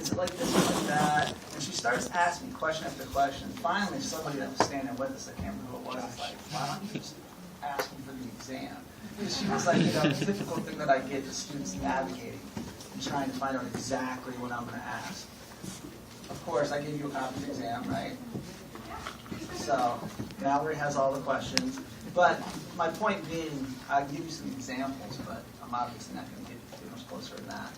is it like this or like that? And she starts asking question after question. Finally, somebody that was standing with us, I can't remember who it was, is like, why don't you just ask me for the exam? Because she was like, the difficult thing that I get is students navigating and trying to find out exactly what I'm going to ask. Of course, I gave you a copy of the exam, right? So Mallory has all the questions. But my point being, I'll give you some examples, but I'm obviously not going to get too much closer than that.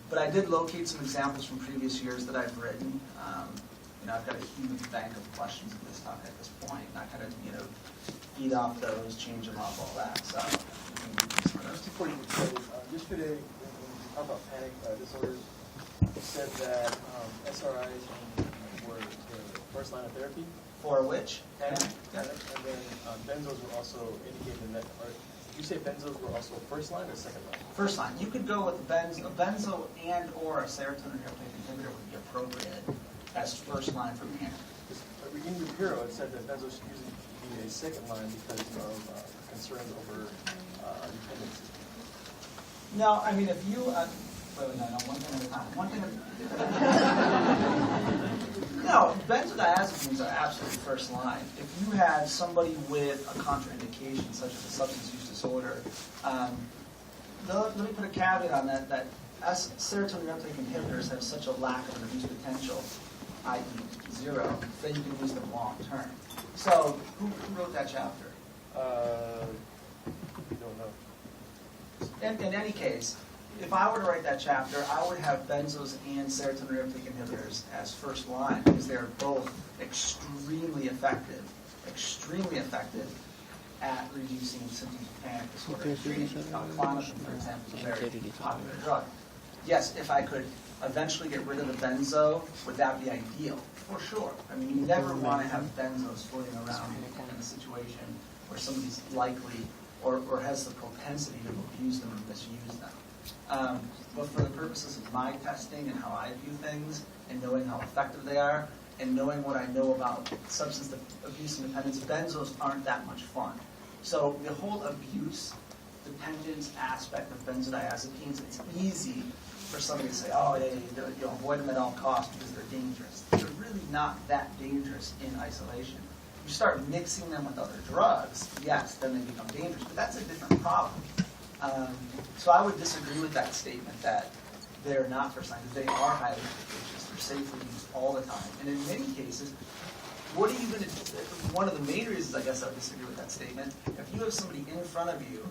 But I did locate some examples from previous years that I've written. I've got a huge bank of questions at this topic at this point. And I kind of, feed off those, change them up, all that. So just before you close, yesterday when we talked about panic disorders, you said that SRIs were the first line of therapy. For which? Panic. And then benzos were also indicated in that. Did you say benzos were also first line or second line? First line. You could go with a benzo and or a serotonin reuptake inhibitor would be appropriate as first line for panic. In your bureau, it said that benzos should usually be a second line because of concerns over dependency. No, I mean if you one thing at a time. One thing No, benzodiazepines are absolutely first line. If you had somebody with a contraindication, such as a substance use disorder, let me put a caveat on that as serotonin reuptake inhibitors have such a lack of an abuse potential, i.e. 0, that you can use them long term. So, who wrote that chapter? Don't know. In any case, if I were to write that chapter, I would have benzos and serotonin reuptake inhibitors as first line because they're both extremely effective at reducing symptoms of panic disorder. Clonidine, for example, is a very popular drug. Yes, if I could eventually get rid of the benzo, would that be ideal? For sure. I mean, you never want to have benzos floating around in a situation where somebody's likely or has the propensity to abuse them or misuse them. But for the purposes of my testing and how I view things and knowing how effective they are and knowing what I know about substance abuse and dependence, benzos aren't that much fun. So the whole abuse dependence aspect of benzodiazepines, it's easy for somebody to say, oh, yeah, you avoid them at all costs because they're dangerous. They're really not that dangerous in isolation. You start mixing them with other drugs, yes, then they become dangerous, but that's a different problem. So I would disagree with that statement that they're not first line, because they are highly efficacious. They're safely used all the time. And in many cases, what are you going to do? One of the main reasons I guess I would disagree with that statement, if you have somebody in front of you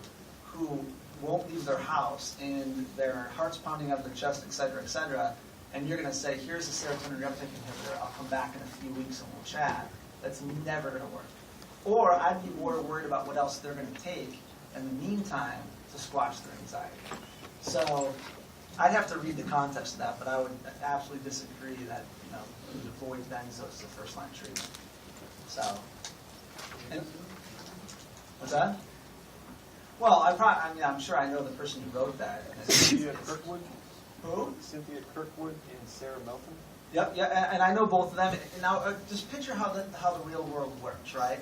who won't leave their house and their heart's pounding up their chest, et cetera, and you're going to say, here's a serotonin reuptake inhibitor, I'll come back in a few weeks and we'll chat, that's never going to work. Or I'd be more worried about what else they're going to take in the meantime to squash their anxiety. So I'd have to read the context of that, but I would absolutely disagree that you would avoid benzos as a first-line treatment. So, what's that? Well, I'm sure I know the person who wrote that. Cynthia Kirkwood? Who? Cynthia Kirkwood and Sarah Melton? Yep, yeah, and I know both of them. And now, just picture how the real world works, right?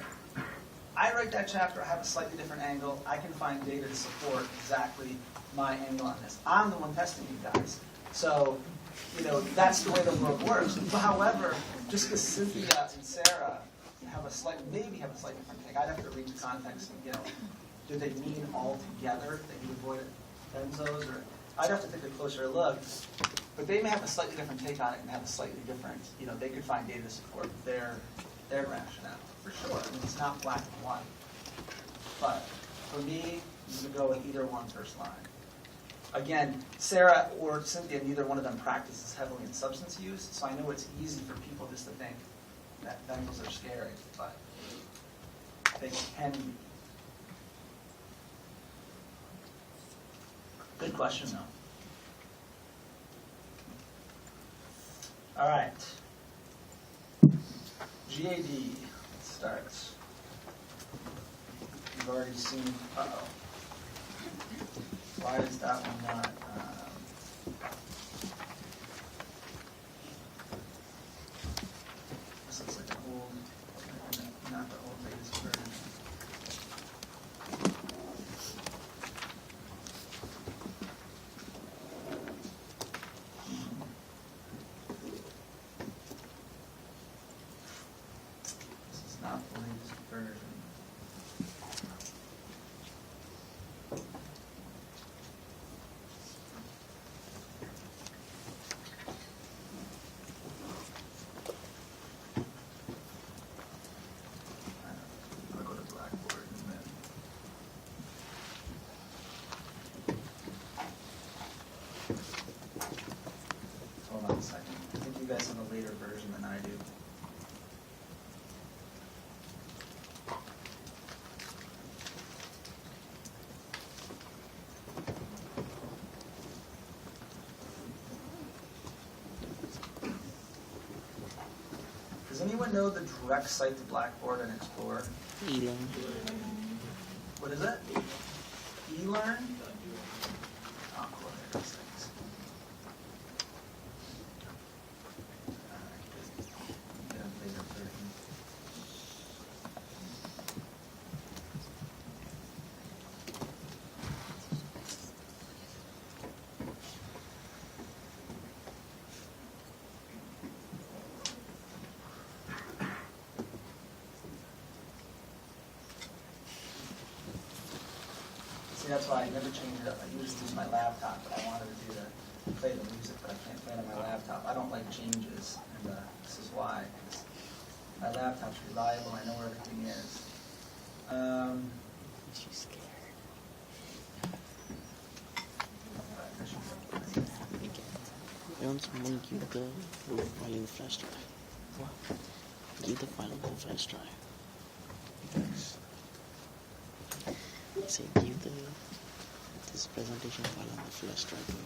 I write that chapter, I have a slightly different angle. I can find data to support exactly my angle on this. I'm the one testing you guys. So, that's the way the world works. But however, just because Cynthia and Sarah have a slightly different take, I'd have to read the context and, do they mean all together that you avoid benzos? Or I'd have to take a closer look. But they may have a slightly different take on it and have a slightly different, they could find data to support their rationale. For sure. I mean, it's not black and white. But for me, you would go with either one first line. Again, Sarah or Cynthia, neither one of them practices heavily in substance use, so I know it's easy for people just to think that benzos are scary, but they can be. Good question, though. All right. GAD. Let's start. You've already seen. Why is that one not? This looks like an old, not the old latest version. not the latest version. I'll go to Blackboard and then. Hold on a second. I think you guys have a later version than I do. Does anyone know the direct site to Blackboard and Explorer? E-learn. What is it? eLearn? Oh, cool. There it is. Thanks. Get a later version. See, that's why I never changed it up. I used to use my laptop, but I wanted to do play the music, but I can't play it on my laptop. I don't like changes, and this is why. 'Cause my laptop's reliable. I know where everything is. She's scared. I want someone to give the file in the flash drive. What? Give the file on the flash drive. Thanks. I say give this presentation file on the flash drive.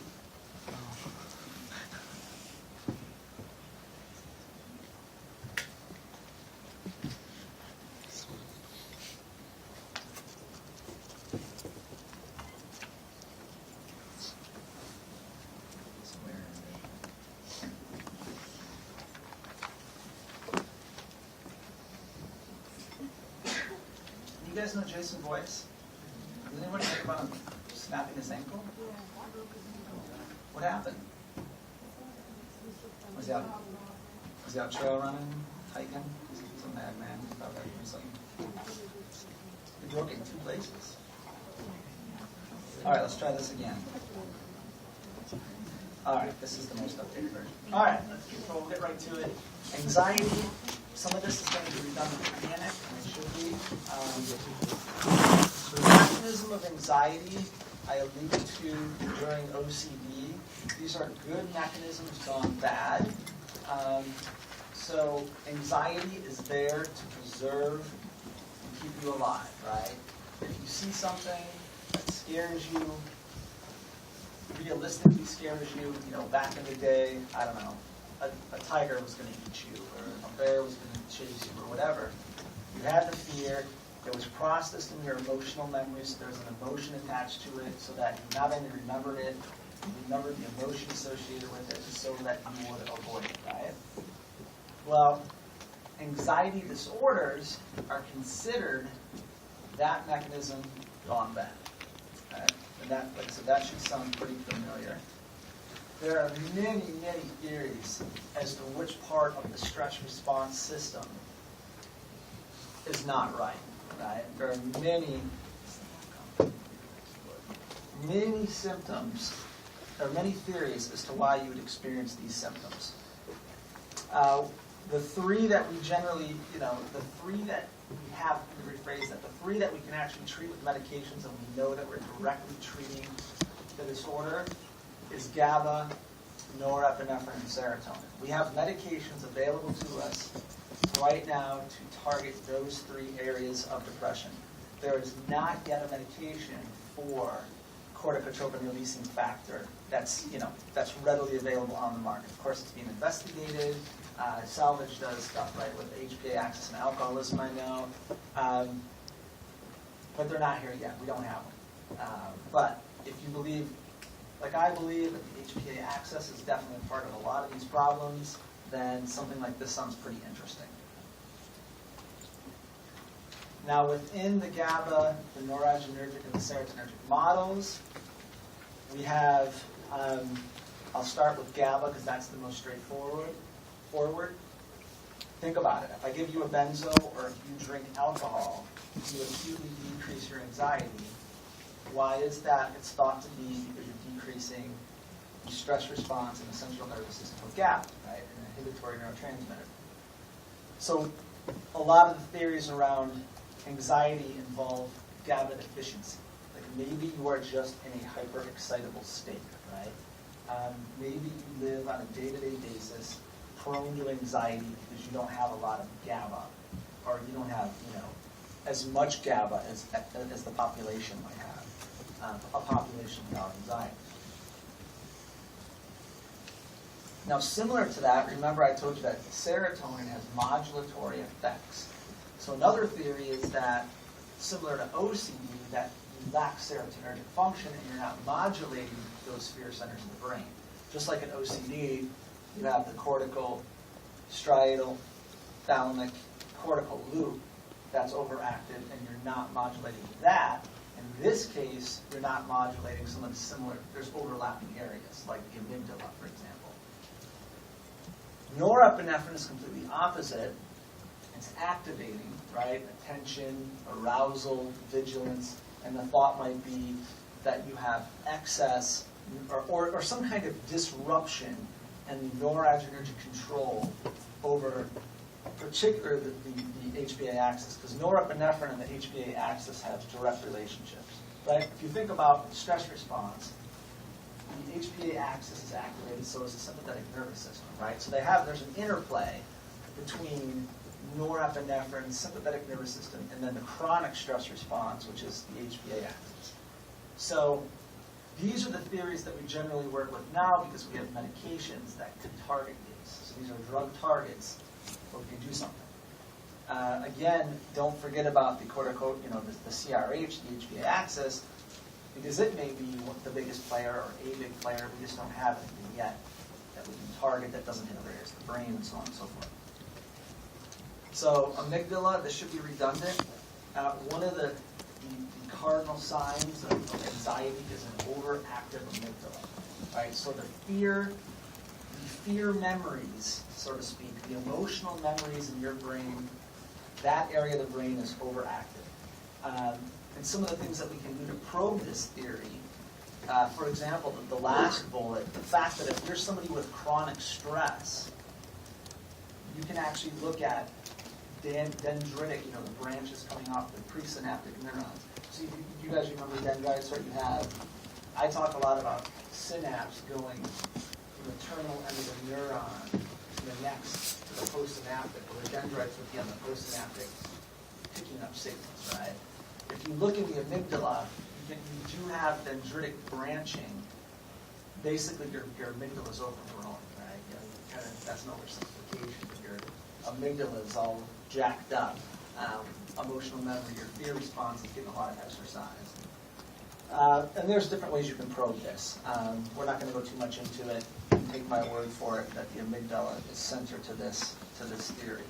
You guys know Jason Boyce? Does anyone hear about him snapping his ankle? What happened? Was he out trail running, hiking? He's a madman. He's about ready for something. He broke it in 2 places. All right, let's try this again. All right, this is the most updated version. All right, so we'll get right to it. Anxiety. Some of this is going to be redundant in panic, and it should be. The mechanism of anxiety I alluded to during OCD. These are good mechanisms gone bad. So anxiety is there to preserve and keep you alive, right? If you see something that scares you, realistically scares you, back in the day, I don't know, a tiger was going to eat you, or a bear was going to chase you, or whatever. You had the fear. It was processed in your emotional memory, so there's an emotion attached to it, so that you not only remembered it, you remembered the emotion associated with it, so that you would avoid it, right? Well, anxiety disorders are considered that mechanism gone bad. Right? And that, like I said, that should sound pretty familiar. There are many, many theories as to which part of the stress response system is not right. Right? There are many symptoms. There are many theories as to why you would experience these symptoms. The 3 that we generally, the 3 that we have, let me rephrase that, the 3 that we can actually treat with medications and we know that we're directly treating the disorder is GABA, norepinephrine, and serotonin. We have medications available to us right now to target those 3 areas of depression. There is not yet a medication for corticotropin-releasing factor that's readily available on the market. Of course, it's being investigated. Salvage does stuff right with HPA axis and alcoholism, I know. But they're not here yet. We don't have them. But if you believe, like I believe, that the HPA axis is definitely part of a lot of these problems, then something like this sounds pretty interesting. Now, within the GABA, the noradrenergic, and the serotonergic models, we have, I'll start with GABA because that's the most straightforward. Think about it. If I give you a benzo or if you drink alcohol, you acutely decrease your anxiety. Why is that? It's thought to be because you're decreasing the stress response in the central nervous system of GABA, right, an inhibitory neurotransmitter. So a lot of the theories around anxiety involve GABA deficiency. Like maybe you are just in a hyper-excitable state, right? Maybe you live on a day-to-day basis prone to anxiety because you don't have a lot of GABA, or you don't have, as much GABA as the population might have, a population without anxiety. Now, similar to that, remember I told you that serotonin has modulatory effects. So another theory is that, similar to OCD, that you lack serotonergic function and you're not modulating those fear centers in the brain. Just like in OCD, you have the cortical, striatal, thalamic, cortical loop that's overactive, and you're not modulating that. In this case, you're not modulating some of the similar, there's overlapping areas, like the amygdala, for example. Norepinephrine is completely opposite. It's activating, right? Attention, arousal, vigilance, and the thought might be that you have excess or some kind of disruption in the noradrenergic control over particularly the HPA axis, because norepinephrine and the HPA axis have direct relationships, right? If you think about stress response, the HPA axis is activated, so is the sympathetic nervous system, right? So there's an interplay between norepinephrine, sympathetic nervous system, and then the chronic stress response, which is the HPA axis. So these are the theories that we generally work with now because we have medications that can target these. So these are drug targets where we can do something. Again, don't forget about the cortico, the CRH, the HPA axis, because it may be the biggest player or a big player. We just don't have anything yet that we can target that doesn't hit other areas of the brain and so on and so forth. So amygdala, this should be redundant. One of the cardinal signs of anxiety is an overactive amygdala, right? So the fear memories, so to speak, the emotional memories in your brain, that area of the brain is overactive. And some of the things that we can do to probe this theory, for example, the last bullet, the fact that if you're somebody with chronic stress, you can actually look at dendritic, the branches coming off the presynaptic neurons. So you guys remember dendrites, right? I talk a lot about synapse going from the terminal end of the neuron to the next, to the postsynaptic, or the dendrites would be on the postsynaptic, picking up signals, right? If you look in the amygdala, you do have dendritic branching. Basically, your amygdala is overgrown, right? That's no oversimplification. Your amygdala is all jacked up. Emotional memory, your fear response is getting a lot of exercise. And there's different ways you can probe this. We're not going to go too much into it. You can take my word for it that the amygdala is center to this theory.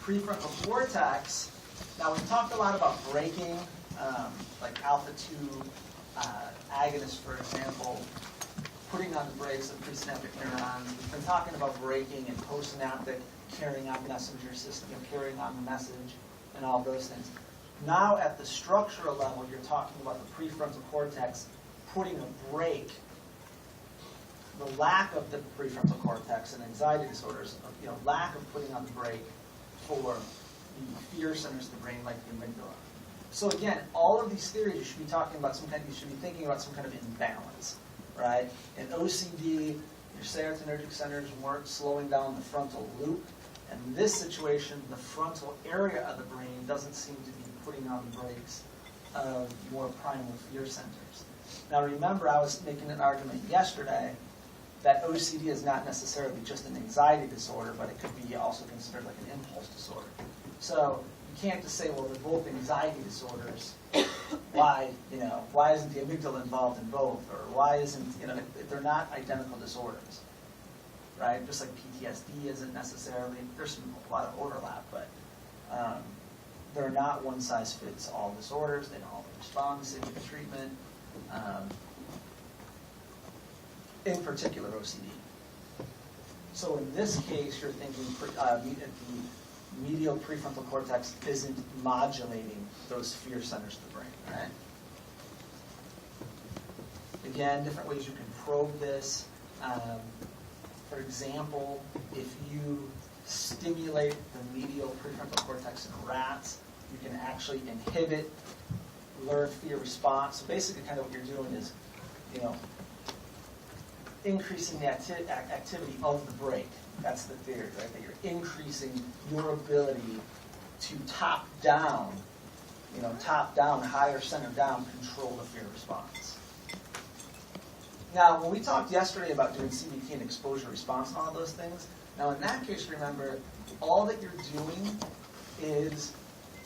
Prefrontal cortex. Now, we've talked a lot about braking, like alpha-2 agonists, for example, putting on the brakes of presynaptic neurons. We've been talking about braking and postsynaptic, carrying on messenger system, carrying on the message, and all those things. Now, at the structural level, you're talking about the prefrontal cortex putting a brake. The lack of the prefrontal cortex and anxiety disorders, lack of putting on the brake for the fear centers of the brain, like the amygdala. So again, all of these theories, you should be thinking about some kind of imbalance, right? In OCD, your serotonergic centers weren't slowing down the frontal loop. And in this situation, the frontal area of the brain doesn't seem to be putting on the brakes of more primal fear centers. Now remember, I was making an argument yesterday that OCD is not necessarily just an anxiety disorder, but it could be also considered like an impulse disorder. So you can't just say, well, they're both anxiety disorders. Why isn't the amygdala involved in both? Or why isn't, they're not identical disorders, right? Just like PTSD isn't necessarily, there's a lot of overlap, but they're not one-size-fits-all disorders. They don't all respond the same to treatment. In particular, OCD. So in this case, you're thinking the medial prefrontal cortex isn't modulating those fear centers of the brain, right? Again, different ways you can probe this. For example, if you stimulate the medial prefrontal cortex in rats, you can actually inhibit learned fear response. So basically kind of what you're doing is, increasing the activity of the brain. That's the theory, right? That you're increasing your ability to top down, higher center down, control the fear response. Now, when we talked yesterday about doing CBT and exposure response and all those things, now in that case, remember, all that you're doing is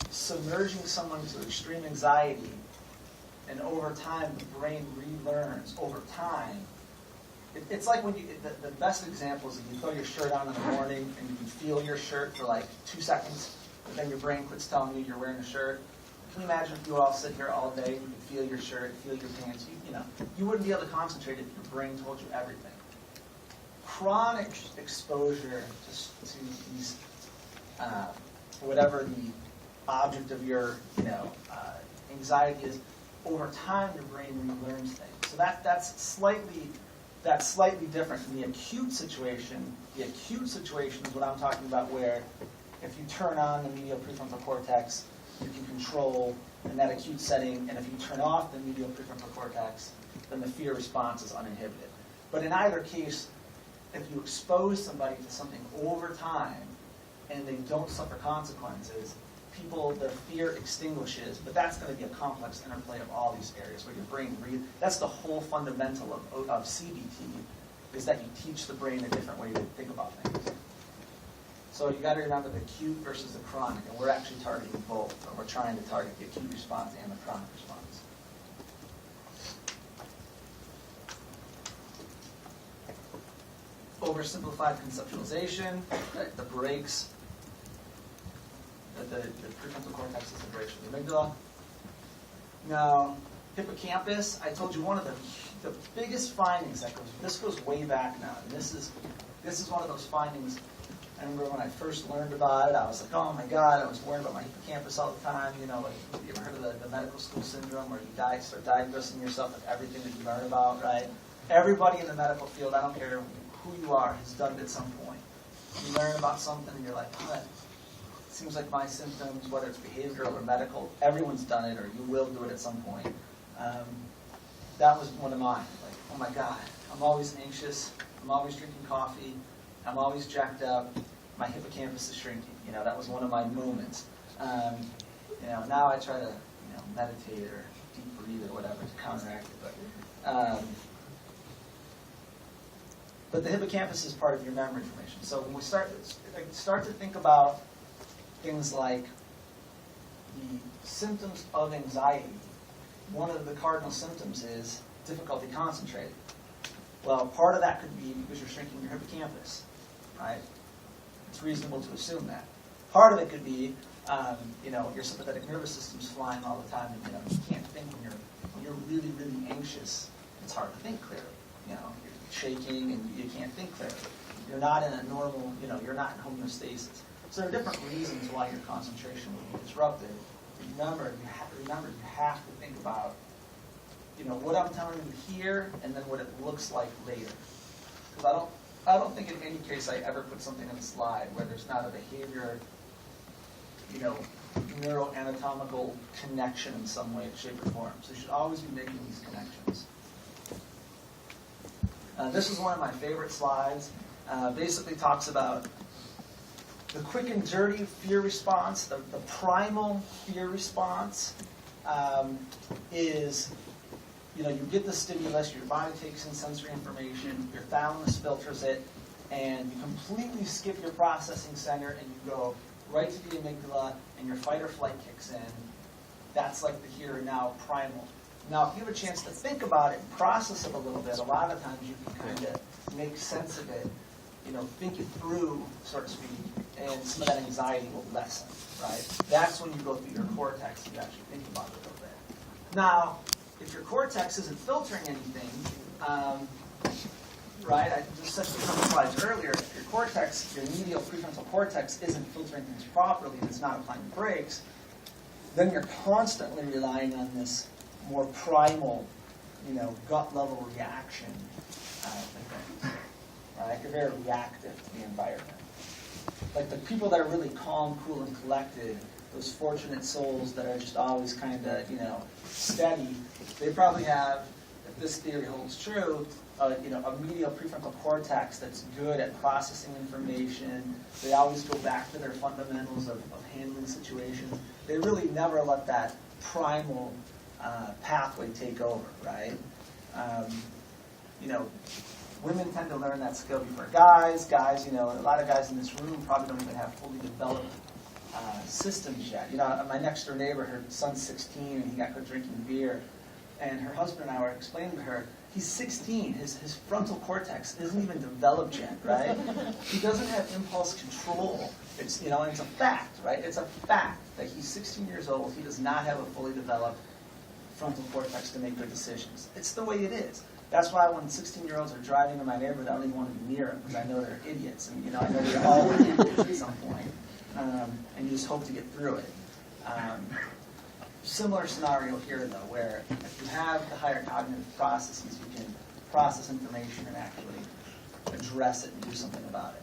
submerging someone to extreme anxiety, and over time, the brain relearns. Over time, it's like when the best example is if you throw your shirt on in the morning and you can feel your shirt for like 2 seconds, but then your brain quits telling you you're wearing a shirt. Can you imagine if you all sit here all day and you can feel your shirt, feel your pants? You wouldn't be able to concentrate if your brain told you everything. Chronic exposure to these, whatever the object of your, anxiety is, over time your brain relearns things. So that's slightly different from the acute situation. The acute situation is what I'm talking about, where if you turn on the medial prefrontal cortex, you can control in that acute setting, and if you turn off the medial prefrontal cortex, then the fear response is uninhibited. But in either case, if you expose somebody to something over time and they don't suffer consequences, their fear extinguishes, but that's going to be a complex interplay of all these areas where your brain that's the whole fundamental of CBT, is that you teach the brain a different way to think about things. So you got to remember the acute versus the chronic, and we're actually targeting both, or we're trying to target the acute response and the chronic response. Oversimplified conceptualization, the brakes. The prefrontal cortex is the brakes for the amygdala. Now, hippocampus, I told you one of the biggest findings this goes way back now, and this is one of those findings. I remember when I first learned about it, I was like, oh my God, I was worried about my hippocampus all the time. You ever heard of the medical school syndrome where you start diagnosing yourself with everything that you learn about, right? Everybody in the medical field, I don't care who you are, has done it at some point. You learn about something and you're like, what? Seems like my symptoms, whether it's behavioral or medical, everyone's done it, or you will do it at some point. That was one of mine. Like, oh my God, I'm always anxious. I'm always drinking coffee. I'm always jacked up. My hippocampus is shrinking. That was one of my moments. Now I try to, meditate or deep breathe or whatever to counteract it. But the hippocampus is part of your memory information. So when we start to think about things like the symptoms of anxiety, one of the cardinal symptoms is difficulty concentrating. Well, part of that could be because you're shrinking your hippocampus, right? It's reasonable to assume that. Part of it could be, your sympathetic nervous system's flying all the time, and you can't think when you're really, really anxious. It's hard to think clearly. You're shaking and you can't think clearly. You're not in a normal, you're not in homeostasis. So there are different reasons why your concentration will be disrupted. Remember, you have to think about, what I'm telling you here, and then what it looks like later. Because I don't think in any case I ever put something on the slide where there's not a behavior, neuroanatomical connection in some way, shape, or form. So you should always be making these connections. This is one of my favorite slides. Basically talks about the quick and dirty fear response. The primal fear response is, you get the stimulus, your body takes in sensory information, your thalamus filters it, and you completely skip your processing center and you go right to the amygdala, and your fight or flight kicks in. That's like the here and now primal. Now, if you have a chance to think about it and process it a little bit, a lot of times you can kind of make sense of it, think it through, so to speak, and some of that anxiety will lessen, right? That's when you go through your cortex and you actually think about it a little bit. Now, if your cortex isn't filtering anything, right? I just said some slides earlier. If your cortex, your medial prefrontal cortex, isn't filtering things properly and it's not applying brakes, then you're constantly relying on this more primal, gut level reaction to things, right? You're very reactive to the environment. Like the people that are really calm, cool, and collected, those fortunate souls that are just always kind of, steady, they probably have, if this theory holds true, a medial prefrontal cortex that's good at processing information. They always go back to their fundamentals of handling situations. They really never let that primal pathway take over, right? Women tend to learn that skill before guys. Guys, a lot of guys in this room probably don't even have fully developed systems yet. My next door neighbor, her son's 16 and he got caught drinking beer. And her husband and I were explaining to her, he's 16, his frontal cortex isn't even developed yet, right? He doesn't have impulse control. It's, and it's a fact, right? It's a fact that he's 16 years old, he does not have a fully developed frontal cortex to make good decisions. It's the way it is. That's why when 16-year-olds are driving in my neighborhood, I don't even want to be near them because I know they're idiots. And, I know we're all idiots at some point. And you just hope to get through it. Similar scenario here, though, where if you have the higher cognitive processes, you can process information and actually address it and do something about it.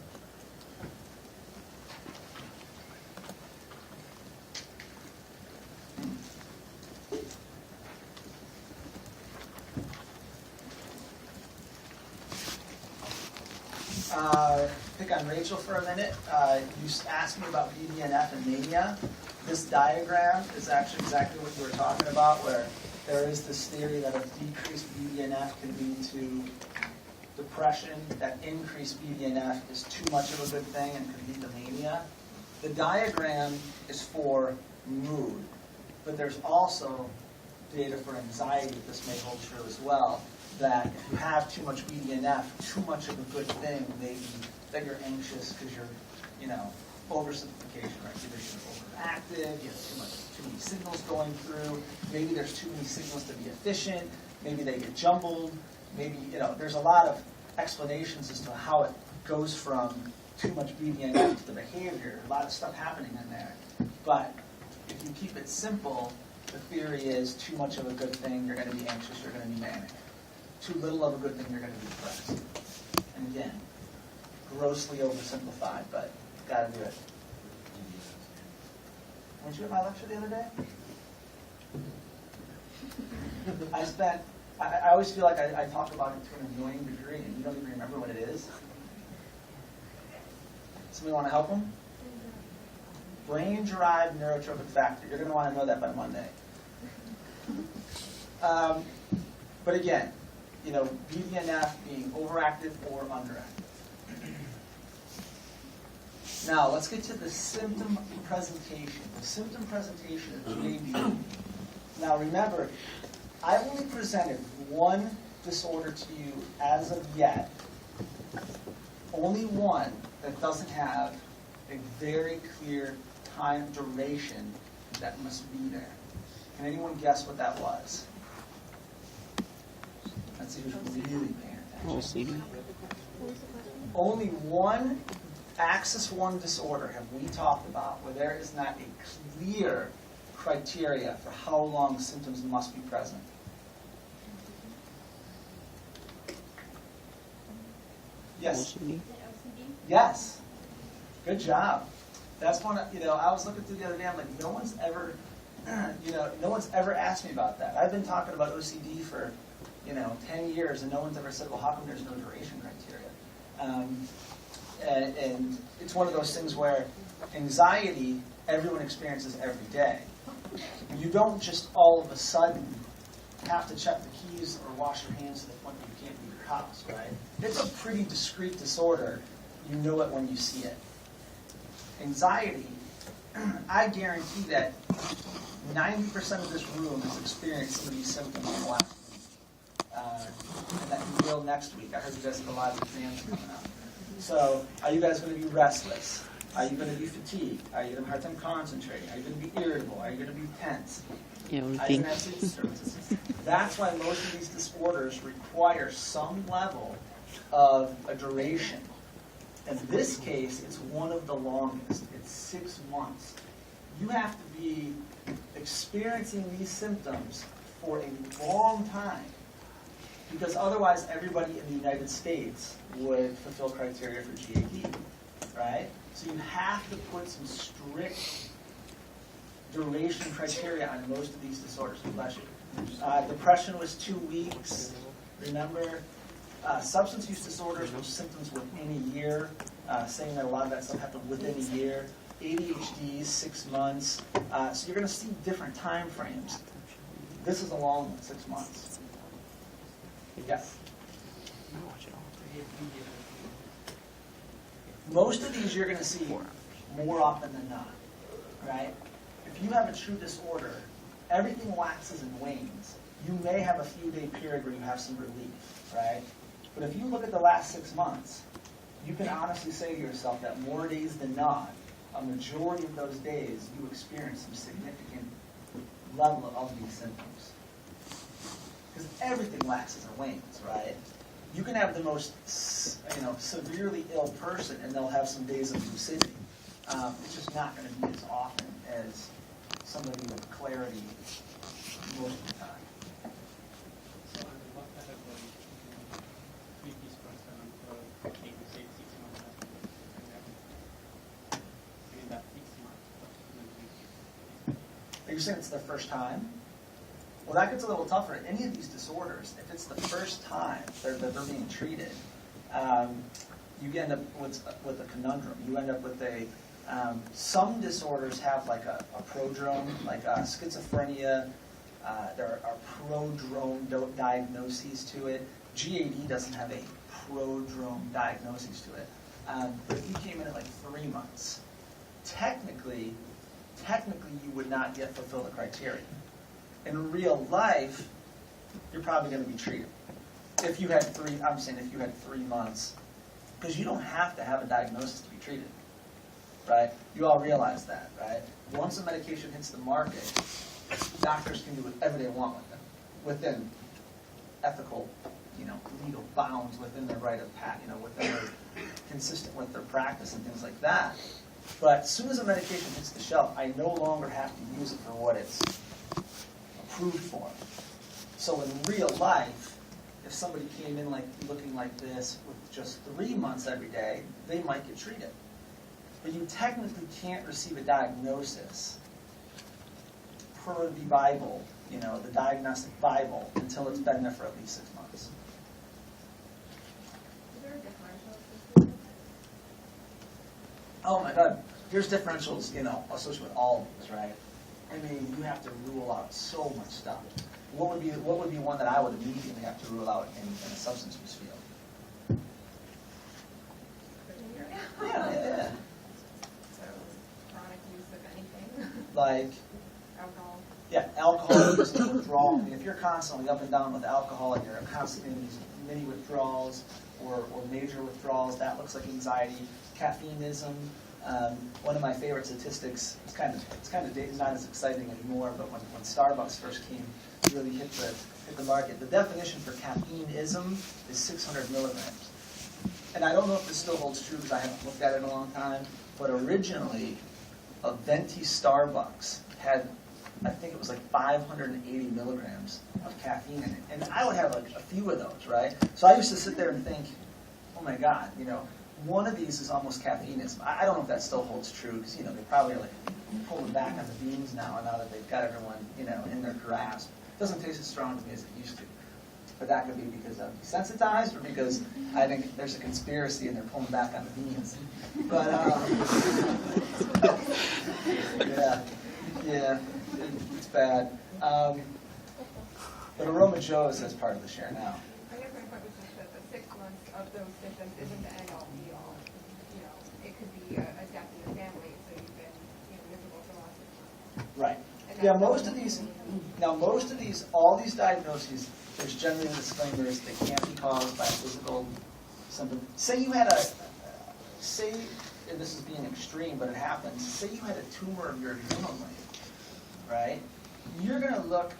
Pick on Rachel for a minute. You asked me about BDNF and mania. This diagram is actually exactly what you were talking about, where there is this theory that a decreased BDNF can lead to depression, that increased BDNF is too much of a good thing and could lead to mania. The diagram is for mood, but there's also data for anxiety. This may hold true as well, that if you have too much BDNF, too much of a good thing, maybe that you're anxious because you're, oversimplification, right? Either you're overactive, you have too many signals going through, maybe there's too many signals to be efficient, maybe they get jumbled, maybe, there's a lot of explanations as to how it goes from too much BDNF to the behavior, a lot of stuff happening in there. But if you keep it simple, the theory is too much of a good thing, you're going to be anxious, you're going to be manic. Too little of a good thing, you're going to be depressed. And again, grossly oversimplified, but got to do it. Weren't you at my lecture the other day? I always feel like I talk about it to an annoying degree, and you don't even remember what it is. Somebody want to help them? Brain-derived neurotrophic factor. You're going to want to know that by Monday. But again, BDNF being overactive or underactive. Now, let's get to the symptom presentation. The symptom presentation of JB. Now, remember, I only presented one disorder to you as of yet. Only one that doesn't have a very clear time duration that must be there. Can anyone guess what that was? Let's see who's really paying attention. Only one Axis 1 disorder have we talked about where there is not a clear criteria for how long symptoms must be present. Yes? Yes. Good job. That's one, I was looking through the other day, I'm like, no one's ever asked me about that. I've been talking about OCD for 10 years, and no one's ever said, well, how come there's no duration criteria? And it's one of those things where anxiety, everyone experiences every day. You don't just all of a sudden have to check the keys or wash your hands to the point that you can't leave your house, right? It's a pretty discrete disorder. You know it when you see it. Anxiety, I guarantee that 90% of this room has experienced some of these symptoms in the last week. And that you will next week. I heard you guys have a lot of exams coming up. So, are you guys going to be restless? Are you going to be fatigued? Are you going to have a hard time concentrating? Are you going to be irritable? Are you going to be tense? Yeah, Are you going to have sleep disturbances? That's why most of these disorders require some level of a duration. In this case, it's one of the longest. It's 6 months. You have to be experiencing these symptoms for a long time, because otherwise everybody in the United States would fulfill criteria for GAD, right? So you have to put some strict duration criteria on most of these disorders. Bless you. Depression was 2 weeks. Remember, substance use disorders with symptoms within a year, saying that a lot of that stuff happened within a year. ADHD, 6 months. So you're going to see different time frames. This is a long one, 6 months. Yes? Most of these you're going to see more often than not, right? If you have a true disorder, everything waxes and wanes. You may have a few-day period where you have some relief, right? But if you look at the last 6 months, you can honestly say to yourself that more days than not, a majority of those days, you experience some significant level of these symptoms. Because everything waxes and wanes, right? You can have the most, severely ill person, and they'll have some days of lucidity. It's just not going to be as often as somebody with clarity most of the time. So, what kind of treat this person for, like you say, 6 months after in that 6 months? Are you saying it's their first time? Well, that gets a little tougher. In any of these disorders, if it's the first time they're being treated, you end up with a conundrum. You end up with a some disorders have like a prodrome, like schizophrenia. There are prodrome diagnoses to it. GAD doesn't have a prodrome diagnosis to it. But if you came in at like 3 months, technically you would not yet fulfill the criteria. In real life, you're probably going to be treated. If you had 3 months, because you don't have to have a diagnosis to be treated, right? You all realize that, right? Once a medication hits the market, doctors can do whatever they want with them, within ethical, legal bounds, within their right of patent, within their consistent with their practice and things like that. But as soon as a medication hits the shelf, I no longer have to use it for what it's approved for. So in real life, if somebody came in looking like this with just 3 months every day, they might get treated. But you technically can't receive a diagnosis per the Bible, the diagnostic Bible, until it's been there for at least 6 months. Is there a differential? Oh my God, there's differentials, associated with all of these, right? I mean, you have to rule out so much stuff. What would be one that I would immediately have to rule out in a substance use field? Yeah. So, chronic use of anything? Like, Alcohol? yeah, alcohol use and withdrawal. I mean, if you're constantly up and down with alcohol and you're constantly in these mini withdrawals or major withdrawals, that looks like anxiety. Caffeineism. One of my favorite statistics, it's kind of not as exciting anymore, but when Starbucks first came, really hit the market. The definition for caffeineism is 600 milligrams. And I don't know if this still holds true because I haven't looked at it in a long time, but originally, a venti Starbucks had, I think it was like 580 milligrams of caffeine in it. And I would have a few of those, right? So I used to sit there and think, oh my God, one of these is almost caffeineism. I don't know if that still holds true because, they probably are pulling back on the beans now that they've got everyone, in their grasp. It doesn't taste as strong to me as it used to. But that could be because I'm desensitized or because I think there's a conspiracy and they're pulling back on the beans. But, yeah, it's bad. But Aroma Joe says part of the share now. I guess my point was just that the 6 months of those symptoms isn't the end-all, be-all. It could be a death in the family, so you've been miserable for the last 6 months. Right. And Yeah, that's all these diagnoses, there's generally disclaimers they can't be caused by physical symptom. Say you had and this is being extreme, but it happens, say you had a tumor of your adrenal gland, right? You're going to look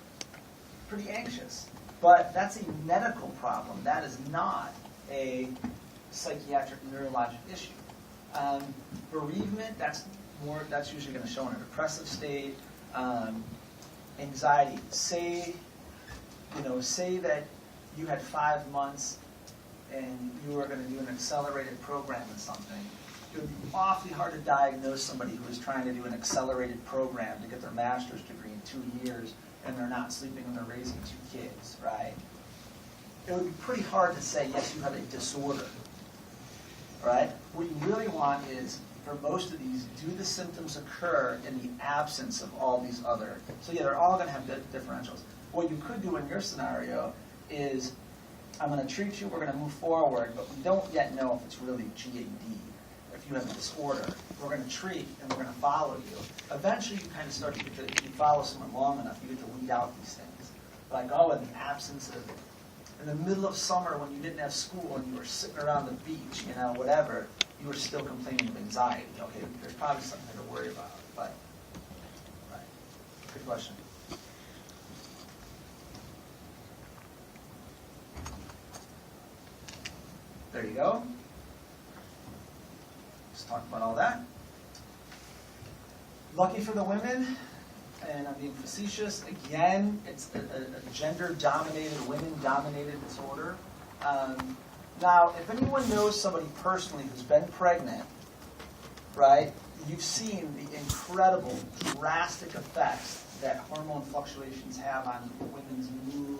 pretty anxious, but that's a medical problem. That is not a psychiatric neurologic issue. Bereavement, that's usually going to show in a depressive state. Anxiety. Say that you had 5 months and you were going to do an accelerated program in something. It would be awfully hard to diagnose somebody who is trying to do an accelerated program to get their master's degree in 2 years and they're not sleeping and they're raising 2 kids, right? It would be pretty hard to say, yes, you have a disorder, right? What you really want is, for most of these, do the symptoms occur in the absence of all these other? So yeah, they're all going to have differentials. What you could do in your scenario is, I'm going to treat you, we're going to move forward, but we don't yet know if it's really GAD. If you have a disorder, we're going to treat and we're going to follow you. Eventually, you kind of start to get to, if you follow someone long enough, you get to weed out these things. Like, oh, in the absence of, in the middle of summer when you didn't have school and you were sitting around the beach, whatever, you were still complaining of anxiety. Okay, there's probably something to worry about. But, right. Good question. There you go. Let's talk about all that. Lucky for the women, and I'm being facetious, again, it's a gender-dominated, women-dominated disorder. Now, if anyone knows somebody personally who's been pregnant, right, you've seen the incredible, drastic effects that hormone fluctuations have on women's mood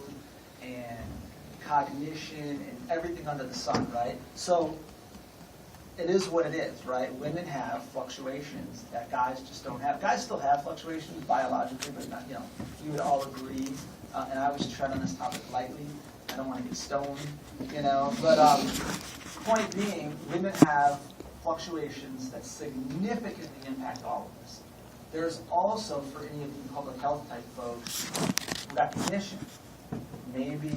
and cognition and everything under the sun, right? So it is what it is, right? Women have fluctuations that guys just don't have. Guys still have fluctuations biologically, but not, you would all agree. And I always tread on this topic lightly. I don't want to get stoned, But point being, women have fluctuations that significantly impact all of us. There's also, for any of you public health type folks, recognition. Maybe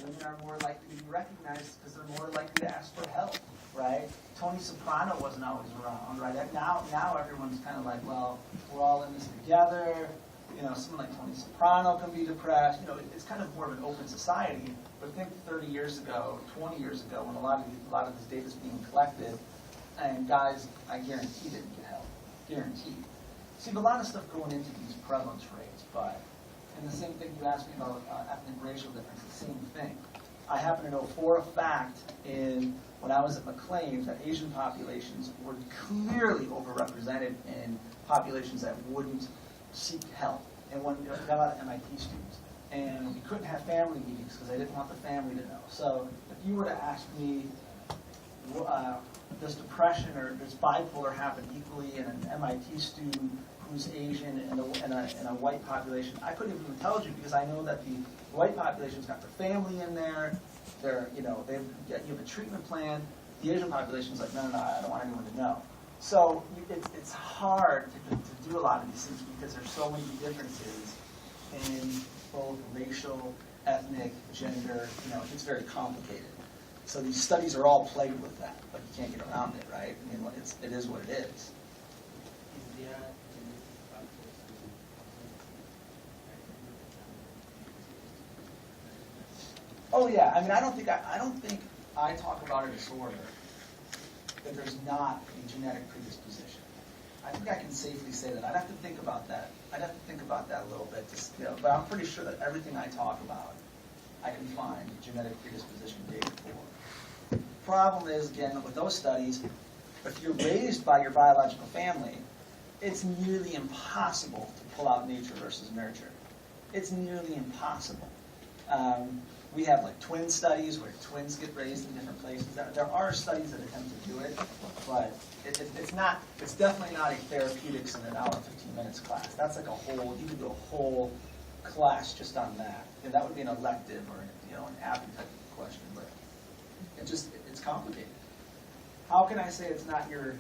women are more likely to be recognized because they're more likely to ask for help, right? Tony Soprano wasn't always around, right? Now everyone's kind of like, well, we're all in this together. Someone like Tony Soprano can be depressed. It's kind of more of an open society. But think 30 years ago, 20 years ago, when a lot of this data is being collected, and guys, I guarantee didn't get help. Guaranteed. See, a lot of stuff going into these prevalence rates, but, and the same thing you asked me about ethnic racial difference, the same thing. I happen to know for a fact when I was at McLean that Asian populations were clearly overrepresented in populations that wouldn't seek help. And we got a lot of MIT students. And we couldn't have family meetings because I didn't want the family to know. So if you were to ask me, does depression or does bipolar happen equally in an MIT student who's Asian and a white population, I couldn't even tell you because I know that the white population's got their family in there. You have a treatment plan. The Asian population's like, no, I don't want anyone to know. So it's hard to do a lot of these things because there's so many differences in both racial, ethnic, gender. It's very complicated. So these studies are all plagued with that, but you can't get around it, right? I mean, it is what it is. Is there genetic factors Oh yeah, I mean, I don't think I talk about a disorder that there's not a genetic predisposition. I think I can safely say that. I'd have to think about that. a little bit, but I'm pretty sure that everything I talk about, I can find genetic predisposition data for. Problem is, again, with those studies, if you're raised by your biological family, it's nearly impossible to pull out nature versus nurture. It's nearly impossible. We have like twin studies where twins get raised in different places. There are studies that attempt to do it, but it's definitely not a therapeutics in an hour and 15 minutes class. That's like you could do a whole class just on that. And that would be an elective or an API type of question, but it's complicated. How can I say it's not you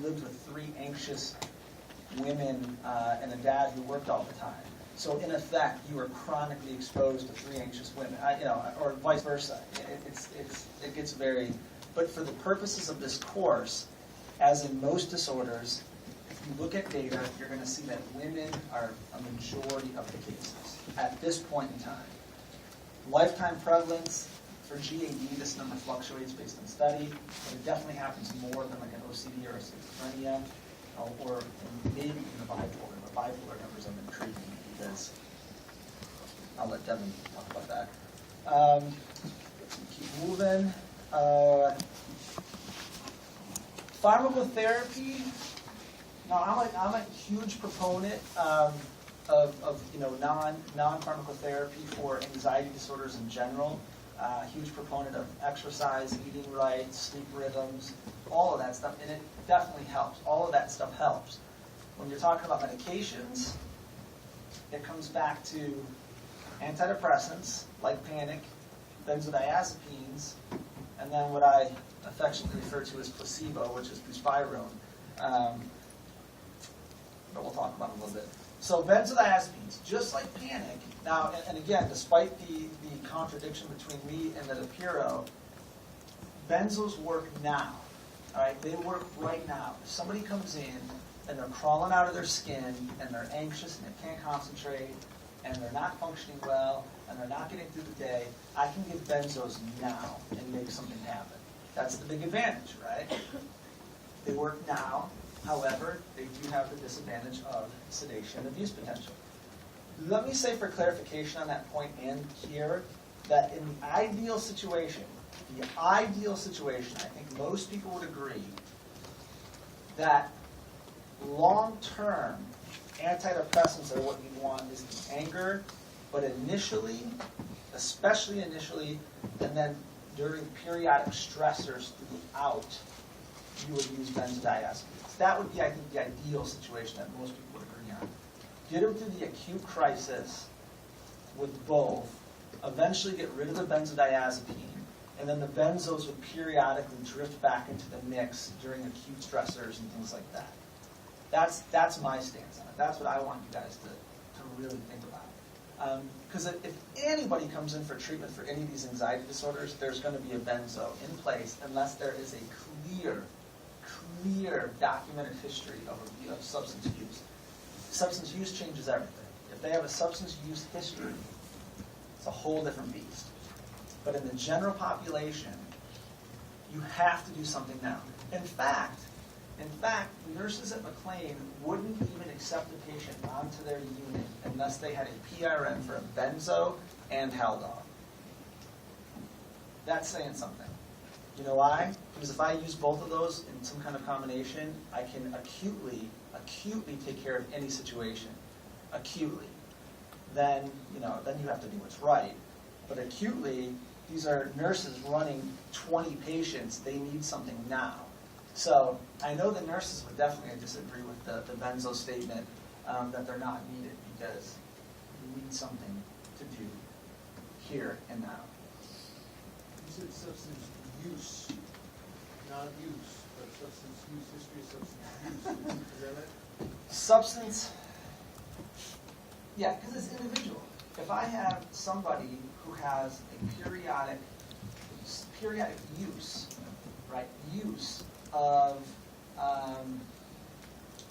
lived with 3 anxious women and a dad who worked all the time? So in effect, you were chronically exposed to 3 anxious women, or vice versa. It gets very. But for the purposes of this course, as in most disorders, if you look at data, you're going to see that women are a majority of the cases at this point in time. Lifetime prevalence, For GAD, this number fluctuates based on study, but it definitely happens more than like an OCD or a schizophrenia, or maybe even a bipolar. The bipolar numbers have been intriguing because I'll let Devin talk about that. Keep moving. Pharmacotherapy. Now, I'm a huge proponent of non-pharmacotherapy for anxiety disorders in general. Huge proponent of exercise, eating right, sleep rhythms, all of that stuff, and it definitely helps. All of that stuff helps. When you're talking about medications, it comes back to antidepressants like panic, benzodiazepines, and then what I affectionately refer to as placebo, which is buspirone. But we'll talk about it a little bit. So benzodiazepines, just like panic. Now, and again, despite the contradiction between me and the Piro, benzos work now. All right, they work right now. If somebody comes in and they're crawling out of their skin and they're anxious and they can't concentrate and they're not functioning well and they're not getting through the day, I can give benzos now and make something happen. That's the big advantage, right? They work now. However, they do have the disadvantage of sedation and abuse potential. Let me say for clarification on that point and here, that in the ideal situation, I think most people would agree that long-term antidepressants are what you want is the anger, but initially, especially initially, and then during periodic stressors throughout, you would use benzodiazepines. That would be, I think, the ideal situation that most people would agree on. Get them through the acute crisis with both, eventually get rid of the benzodiazepine, and then the benzos would periodically drift back into the mix during acute stressors and things like that. That's my stance on it. That's what I want you guys to really think about. Because if anybody comes in for treatment for any of these anxiety disorders, there's going to be a benzo in place unless there is a clear documented history of substance use. Substance use changes everything. If they have a substance use history, it's a whole different beast. But in the general population, you have to do something now. In fact, nurses at McLean wouldn't even accept a patient onto their unit unless they had a PRN for a benzo and Haldol. That's saying something. You know why? Because if I use both of those in some kind of combination, I can acutely take care of any situation. Acutely. Then you have to do what's right. But acutely, these are nurses running 20 patients. They need something now. So I know the nurses would definitely disagree with the benzo statement that they're not needed because you need something to do here and now. You said substance use, not use, but substance use, history of substance use. Is that right? Substance, yeah, because it's individual. If I have somebody who has a periodic use, right, use of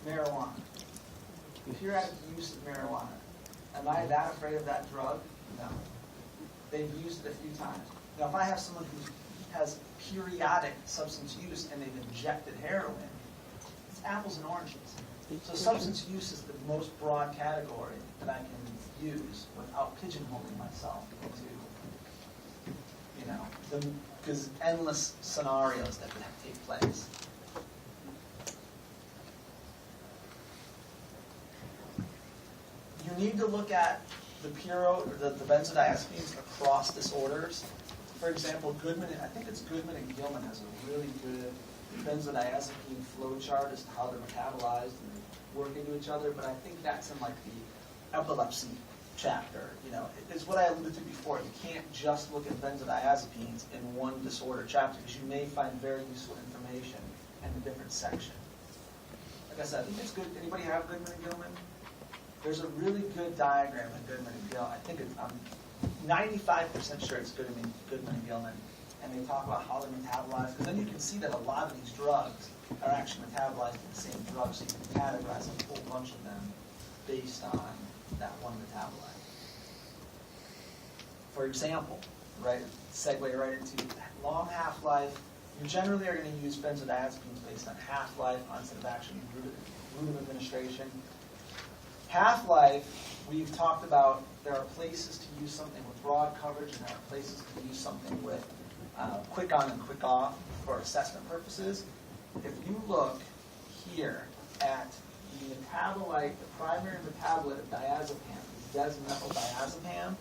marijuana, periodic use of marijuana, am I that afraid of that drug? No. They've used it a few times. Now, if I have someone who has periodic substance use and they've injected heroin, it's apples and oranges. So substance use is the most broad category that I can use without pigeonholing myself into, because endless scenarios that could take place. You need to look at the benzodiazepines across disorders. For example, I think it's Goodman and Gilman has a really good benzodiazepine flow chart as to how they're metabolized and they work into each other, but I think that's in like the epilepsy chapter. It's what I alluded to before. You can't just look at benzodiazepines in one disorder chapter because you may find very useful information in a different section. Like I said, I think it's good. Anybody have Goodman and Gilman? There's a really good diagram in Goodman and Gilman. I think I'm 95% sure it's Goodman and Gilman. And they talk about how they're metabolized. Because then you can see that a lot of these drugs are actually metabolized in the same drug. So you can categorize a whole bunch of them based on that one metabolite. For example, segue right into long half-life. You generally are going to use benzodiazepines based on half-life, onset of action, route of administration. Half-life, we've talked about there are places to use something with broad coverage and there are places to use something with quick on and quick off for assessment purposes. If you look here at the metabolite, the primary metabolite of diazepam, desmethyldiazepam,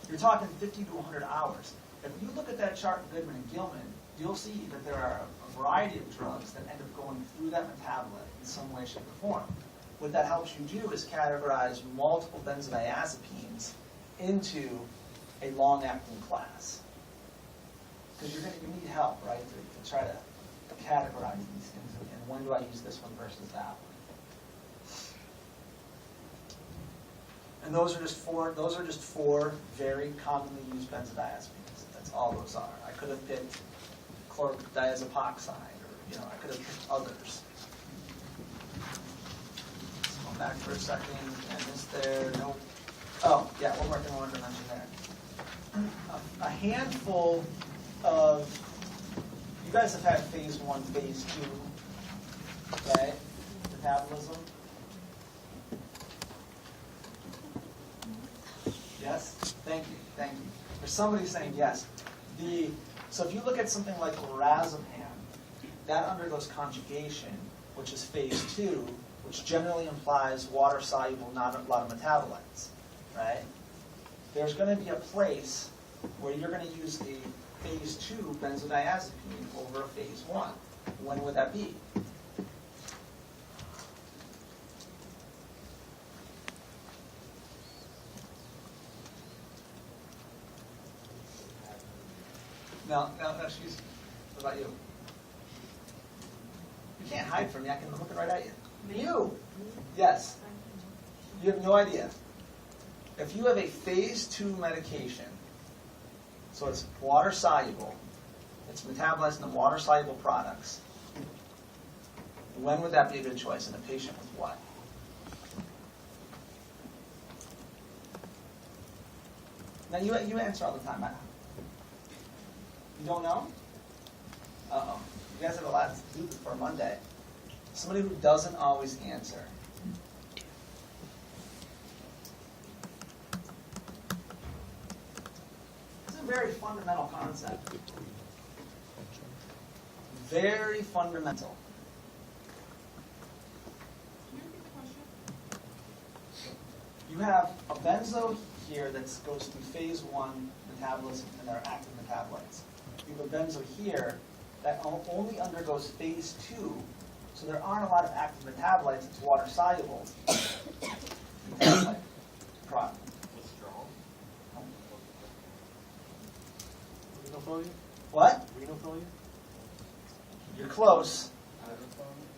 you're talking 50 to 100 hours. If you look at that chart in Goodman and Gilman, you'll see that there are a variety of drugs that end up going through that metabolite in some way, shape, or form. What that helps you do is categorize multiple benzodiazepines into a long-acting class. Because you need help, right, to try to categorize these things, and when do I use this one versus that one. And those are just four very commonly used benzodiazepines. That's all those are. I could have picked chlordiazepoxide, or I could have picked others. Let's go back for a second. And this there, nope. Oh, yeah, one more thing I wanted to mention there. A handful of, you guys have had phase 1, phase 2, okay, metabolism. Yes? Thank you. There's somebody saying yes. So if you look at something like lorazepam, that undergoes conjugation, which is phase 2, which generally implies water-soluble, not a lot of metabolites, right? There's going to be a place where you're going to use a phase 2 benzodiazepine over a phase 1. When would that be? No, excuse me. What about you? You can't hide from me. I can look right at you. You? Yes. You have no idea. If you have a phase 2 medication, so it's water-soluble, it's metabolized into water-soluble products, when would that be a good choice in a patient with what? Now, you answer all the time. You don't know? Uh-oh. You guys have a lot to do before Monday. Somebody who doesn't always answer. This is a very fundamental concept. Very fundamental. You have a benzo here that goes through phase 1 metabolism, and there are active metabolites. You have a benzo here that only undergoes phase 2, so there aren't a lot of active metabolites. It's water-soluble metabolite product. Renal failure? What? Renal failure? You're close.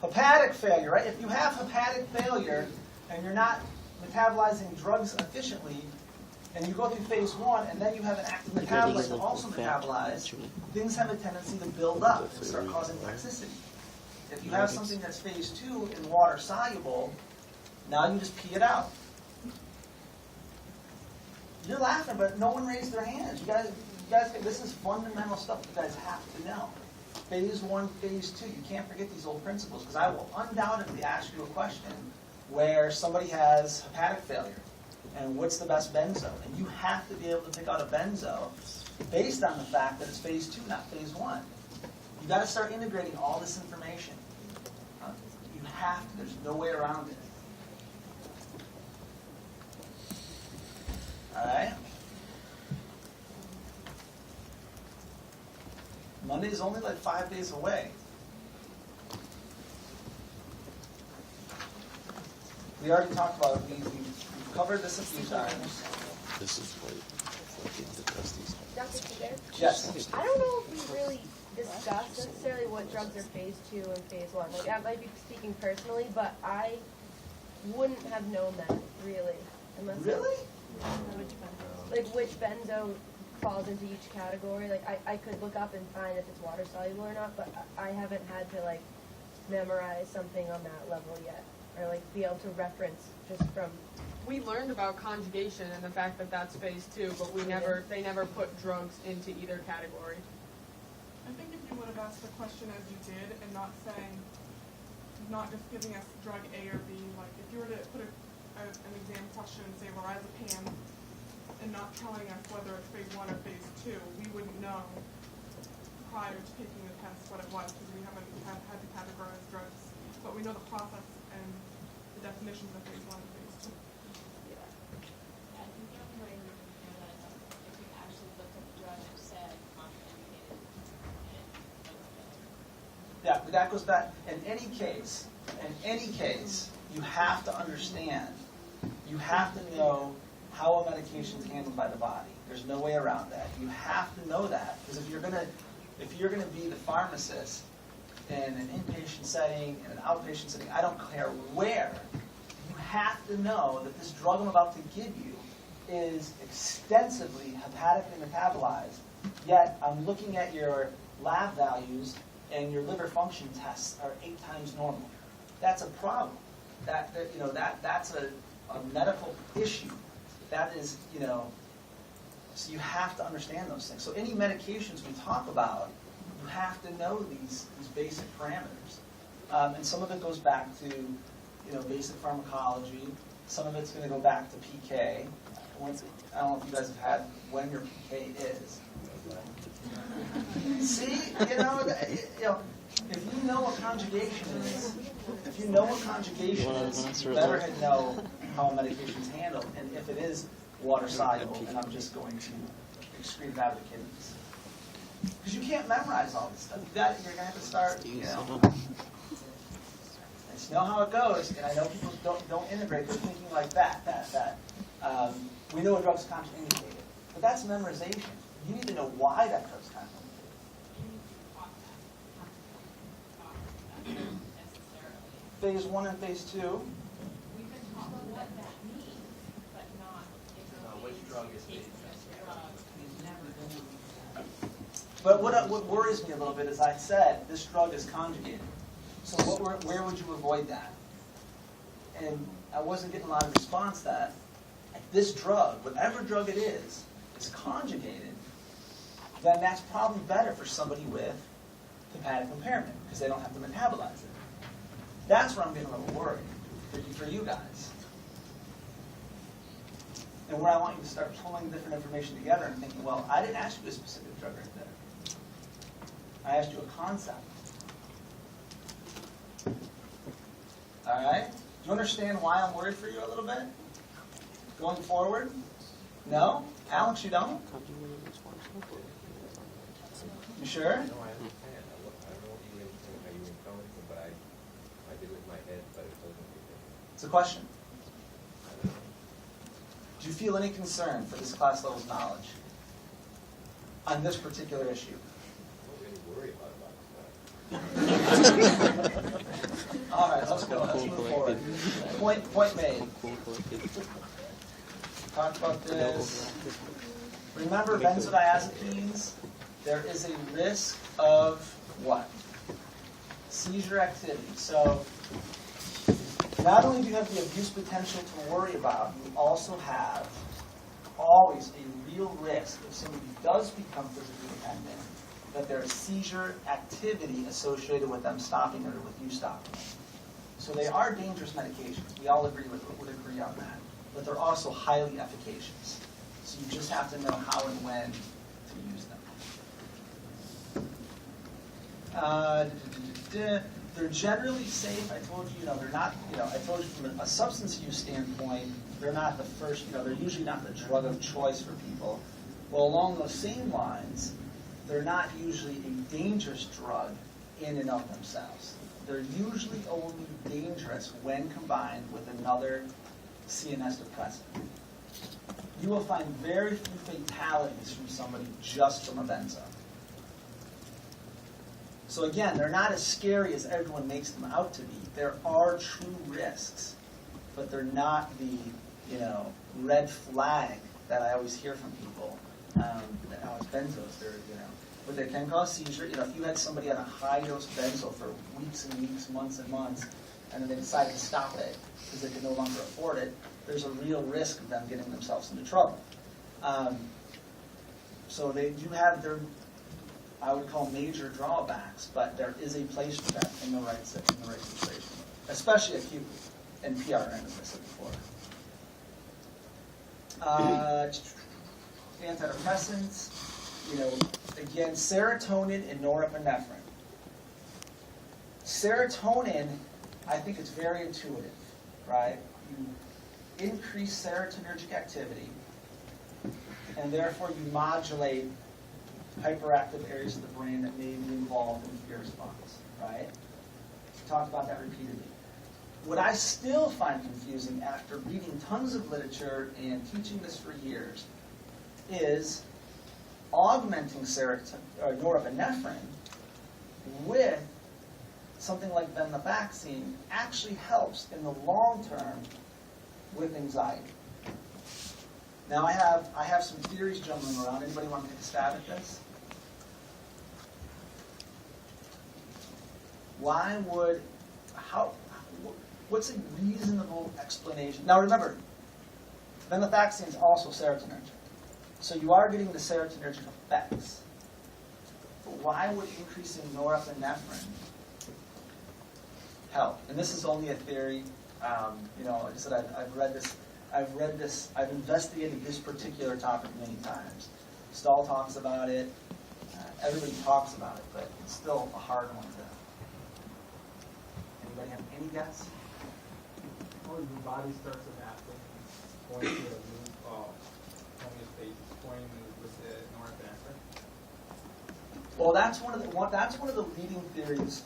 Hepatic failure, right? If you have hepatic failure and you're not metabolizing drugs efficiently, and you go through phase 1, and then you have an active metabolite to also metabolize, things have a tendency to build up and start causing toxicity. If you have something that's phase 2 and water soluble, now you just pee it out. You're laughing, but no one raised their hands. You guys, this is fundamental stuff you guys have to know. Phase 1, phase 2, you can't forget these old principles, because I will undoubtedly ask you a question where somebody has hepatic failure. And what's the best benzo? And you have to be able to pick out a benzo based on the fact that it's phase 2, not phase 1. You've got to start integrating all this information. You have to. There's no way around it. All right? Monday is only like 5 days away. We already talked about it. We've covered this a few times. This is what these. Dr. Peter? Yes. I don't know if we really discussed necessarily what drugs are phase 2 and phase 1. Like, I might be speaking personally, but I wouldn't have known that, really. Unless Really? Which benzo falls into each category. Like, I could look up and find if it's water soluble or not, but I haven't had to, memorize something on that level yet. or like be able to reference just from. We learned about conjugation and the fact that that's phase 2, but they never put drugs into either category. I think if you would have asked the question as you did and not just giving us drug A or B, like if you were to put an exam question and say lorazepam and not telling us whether it's phase 1 or phase 2, we wouldn't know prior to taking the test what it was because we haven't had to categorize drugs. But we know the process and the definitions of phase 1 and phase 2. I think the only way we would know that is if we actually looked at the drug and said contraindicated and Yeah, but that goes back. In any case, you have to understand. You have to know how a medication is handled by the body. There's no way around that. You have to know that because if you're gonna be the pharmacist in an inpatient setting, in an outpatient setting, I don't care where, you have to know that this drug I'm about to give you is extensively hepatically metabolized, yet I'm looking at your lab values and your liver function tests are 8 times normal. That's a problem. That's a medical issue. That is, so you have to understand those things. So any medications we talk about, you have to know these basic parameters. And some of it goes back to, basic pharmacology. Some of it's going to go back to PK. I don't know if you guys have had when your PK is. See, if you know what conjugation is, you better know how a medication is handled, and if it is water soluble, and I'm just going to excrete it out of the kidneys. Because you can't memorize all this stuff. You're going to have to start, Just know how it goes, and I know people don't integrate. They're thinking like that. We know a drug's contraindicated, but that's memorization. You need to know why that drug's contraindicated. Phase 1 and phase 2. we can talk about what that means, but not which drug is phase 2. But what worries me a little bit is I said this drug is conjugated. So where would you avoid that? And I wasn't getting a lot of response to that. This drug, whatever drug it is conjugated, then that's probably better for somebody with hepatic impairment because they don't have to metabolize it. That's where I'm getting a little worried for you guys. And where I want you to start pulling different information together and thinking, well, I didn't ask you a specific drug right there. I asked you a concept. All right? Do you understand why I'm worried for you a little bit? Going forward? No? Alex, you don't? You sure? No, I understand. I don't know what you understand how you encounter it, but I did it in my head, but it doesn't make sense. It's a question. I don't know. Do you feel any concern for this class level's knowledge on this particular issue? I'm not really worried about that. All right, let's go. Let's move forward. Point made. Talk about this. Remember benzodiazepines? There is a risk of what? Seizure activity. So not only do you have the abuse potential to worry about, you also have always a real risk if somebody does become physically dependent, that there is seizure activity associated with them stopping or with you stopping. So they are dangerous medications. We all would agree on that. But they're also highly efficacious. So you just have to know how and when to use them. They're generally safe. I told you, they're not, I told you from a substance use standpoint, they're not the first, they're usually not the drug of choice for people. Well, along those same lines, they're not usually a dangerous drug in and of themselves. They're usually only dangerous when combined with another CNS depressant. You will find very few fatalities from somebody just from a benzo. So again, they're not as scary as everyone makes them out to be. There are true risks, but they're not the, red flag that I always hear from people. It's benzos, but they can cause seizure. If you had somebody on a high dose benzo for weeks and weeks, months and months, and then they decided to stop it because they could no longer afford it, there's a real risk of them getting themselves into trouble. So they do have their, I would call, major drawbacks, but there is a place for that in the right situation, especially acutely in PRN, as I said before. Antidepressants, again, serotonin and norepinephrine. Serotonin, I think it's very intuitive, right? You increase serotonergic activity, and therefore you modulate hyperactive areas of the brain that may be involved in fear response, right? We talked about that repeatedly. What I still find confusing after reading tons of literature and teaching this for years is augmenting norepinephrine with something like venlafaxine actually helps in the long term with anxiety. Now I have some theories jumbling around. Anybody want to take a stab at this? What's a reasonable explanation? Now remember, venlafaxine is also serotonergic. So you are getting the serotonergic effects. But why would increasing norepinephrine help? And this is only a theory. Like I said, I've investigated this particular topic many times. Stahl talks about it. Everybody talks about it, but it's still a hard one to. Anybody have any guess? Well, the body starts adapting, going to a new homeostasis, going with the norepinephrine. Well, that's one of the leading theories,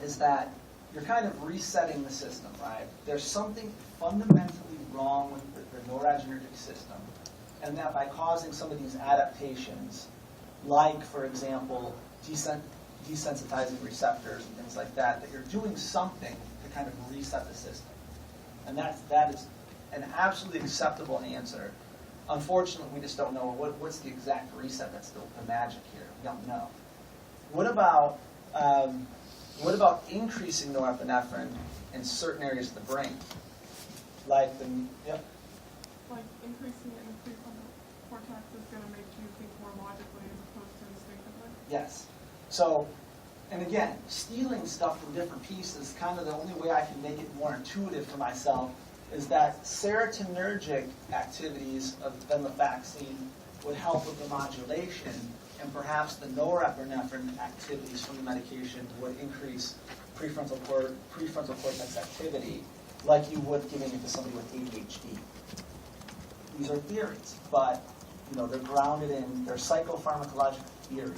is that you're kind of resetting the system, right? There's something fundamentally wrong with the noradrenergic system, and that by causing some of these adaptations, like, for example, desensitizing receptors and things like that, that you're doing something to kind of reset the system. And that is an absolutely acceptable answer. Unfortunately, we just don't know what's the exact reset that's the magic here. We don't know. What about increasing norepinephrine in certain areas of the brain? Like Like increasing it in the prefrontal cortex is going to make you think more logically as opposed to instinctively? Yes. So, and again, stealing stuff from different pieces, kind of the only way I can make it more intuitive for myself is that serotonergic activities of venlafaxine would help with the modulation, and perhaps the norepinephrine activities from the medication would increase prefrontal cortex activity, like you would giving it to somebody with ADHD. These are theories, but they're grounded in their psychopharmacological theory.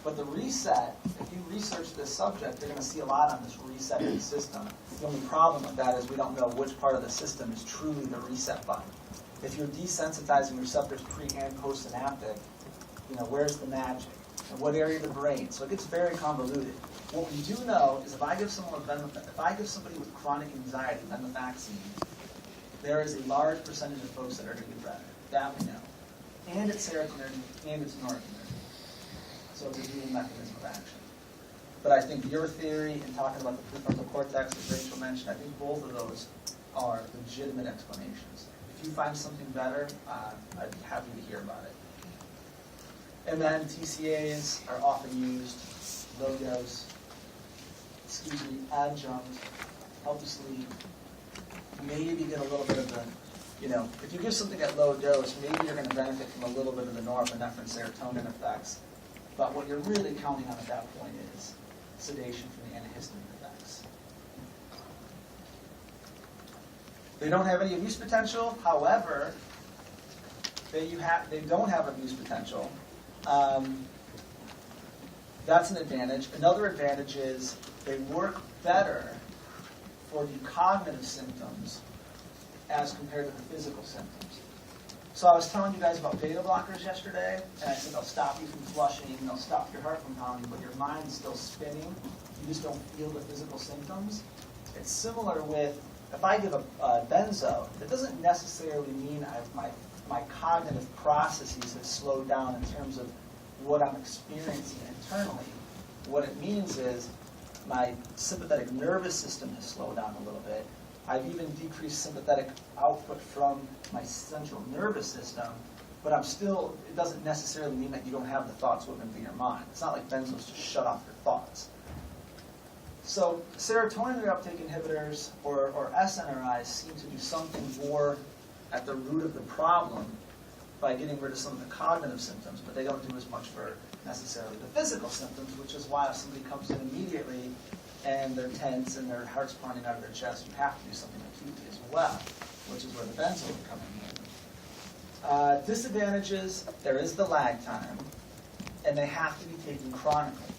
But the reset, if you research this subject, you're going to see a lot on this resetting system. The only problem with that is we don't know which part of the system is truly the reset button. If you're desensitizing receptors pre- and post-synaptic, where's the magic? And what area of the brain? So it gets very convoluted. What we do know is if I give somebody with chronic anxiety venlafaxine, there is a large percentage of folks that are going to get better. That we know. And it's serotonergic and it's norepinephrine. So it's a dual mechanism of action. But I think your theory in talking about the prefrontal cortex, as Rachel mentioned, I think both of those are legitimate explanations. If you find something better, I'd be happy to hear about it. And then TCAs are often used, low dose, adjunct, help you sleep. Maybe get a little bit of the, if you give something at low dose, maybe you're going to benefit from a little bit of the norepinephrine serotonin effects. But what you're really counting on at that point is sedation from the antihistamine effects. They don't have any abuse potential. However, they don't have abuse potential. That's an advantage. Another advantage is they work better for the cognitive symptoms as compared to the physical symptoms. So I was telling you guys about beta blockers yesterday, and I said they'll stop you from flushing, they'll stop your heart from pounding, but your mind's still spinning. You just don't feel the physical symptoms. It's similar with, if I give a benzo, it doesn't necessarily mean my cognitive processes have slowed down in terms of what I'm experiencing internally. What it means is my sympathetic nervous system has slowed down a little bit. I've even decreased sympathetic output from my central nervous system, but I'm still, it doesn't necessarily mean that you don't have the thoughts moving through your mind. It's not like benzos just shut off your thoughts. So serotonin reuptake inhibitors or SNRIs seem to do something more at the root of the problem by getting rid of some of the cognitive symptoms, but they don't do as much for necessarily the physical symptoms, which is why if somebody comes in immediately and they're tense and their heart's pounding out of their chest, you have to do something acutely as well, which is where the benzo would come in. Disadvantages, there is the lag time, and they have to be taken chronically,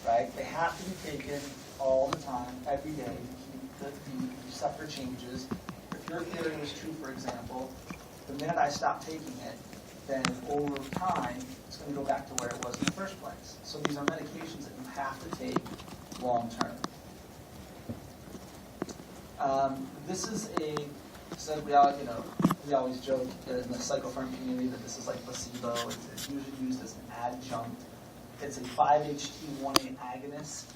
right? They have to be taken all the time, every day, to keep the receptor changes. If your theory was true, for example, the minute I stop taking it, then over time, it's going to go back to where it was in the first place. So these are medications that you have to take long term. This is so we always joke in the psychopharm community that this is like placebo. It's usually used as an adjunct. It's a 5-HT1A agonist,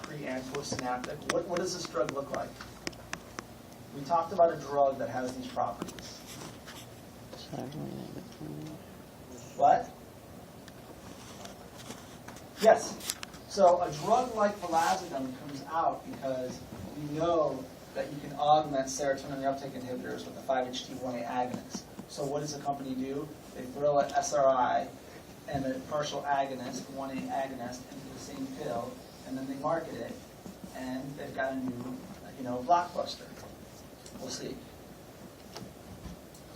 pre- and postsynaptic. What does this drug look like? We talked about a drug that has these properties. What? Yes. So a drug like vilazodone comes out because we know that you can augment serotonin reuptake inhibitors with a 5-HT1A agonist. So what does the company do? They throw an SRI and a partial agonist, 1A agonist, into the same pill, and then they market it, and they've got a new, blockbuster. We'll see.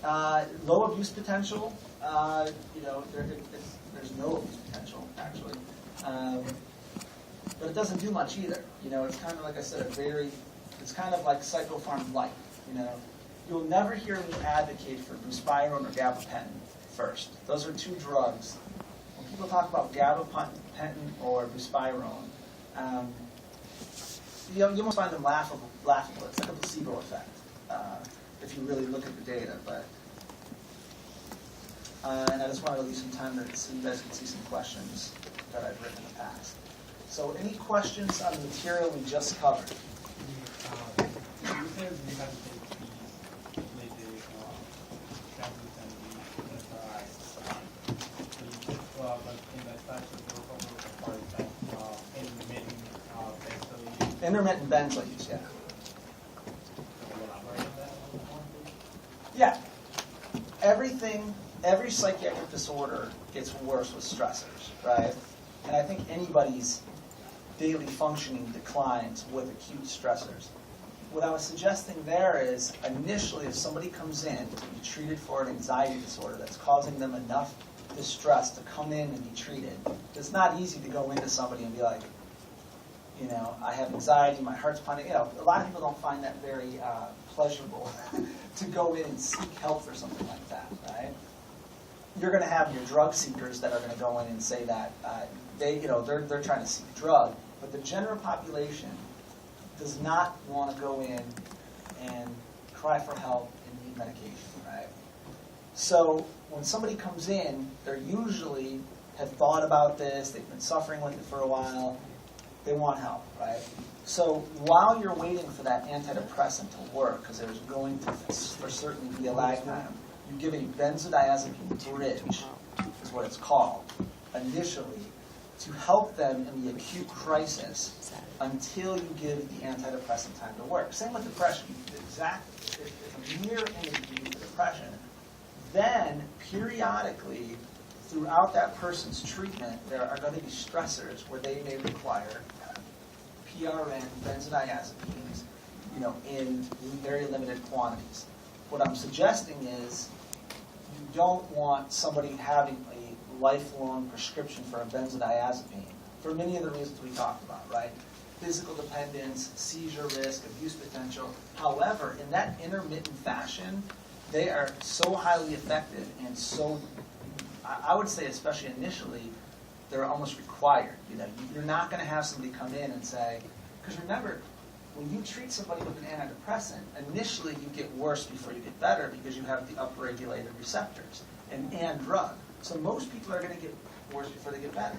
Low abuse potential. There's no abuse potential actually, but it doesn't do much either. It's kind of like I said, it's kind of like psychopharm light. You'll never hear me advocate for buspirone or gabapentin first. Those are two drugs. When people talk about gabapentin or buspirone, you almost find them laughable. It's like a placebo effect if you really look at the data. But and I just wanted to leave some time so you guys can see some questions that I've written in the past. So any questions on the material we just covered? You said we have to take these latest tablets and the SRIs. So you said, but in the study, you cover for example, intermittent benzo use. Intermittent benzo use, yeah. Elaborate on that a little more, please? Yeah. Every psychiatric disorder gets worse with stressors, right? And I think anybody's daily functioning declines with acute stressors. What I was suggesting there is, initially, if somebody comes in to be treated for an anxiety disorder that's causing them enough distress to come in and be treated, it's not easy to go into somebody and be like, I have anxiety, my heart's pounding. A lot of people don't find that very pleasurable to go in and seek help for something like that, right? You're going to have your drug seekers that are going to go in and say that they're trying to seek a drug, but the general population does not want to go in and cry for help and need medication, right? So when somebody comes in, they usually have thought about this, they've been suffering with it for a while, they want help, right? So while you're waiting for that antidepressant to work, because there's going to for certainly be a lag time, you give a benzodiazepine bridge, is what it's called, initially, to help them in the acute crisis until you give the antidepressant time to work. Same with depression. It's a mirror image of depression. Then, periodically, throughout that person's treatment, there are going to be stressors where they may require PRN, benzodiazepines, in very limited quantities. What I'm suggesting is you don't want somebody having a lifelong prescription for a benzodiazepine for many of the reasons we talked about, right? Physical dependence, seizure risk, abuse potential. However, in that intermittent fashion, they are so highly effective and so, I would say especially initially, they're almost required. You're not going to have somebody come in and say, because remember, when you treat somebody with an antidepressant, initially you get worse before you get better because you have the upregulated receptors and drug. So most people are going to get worse before they get better.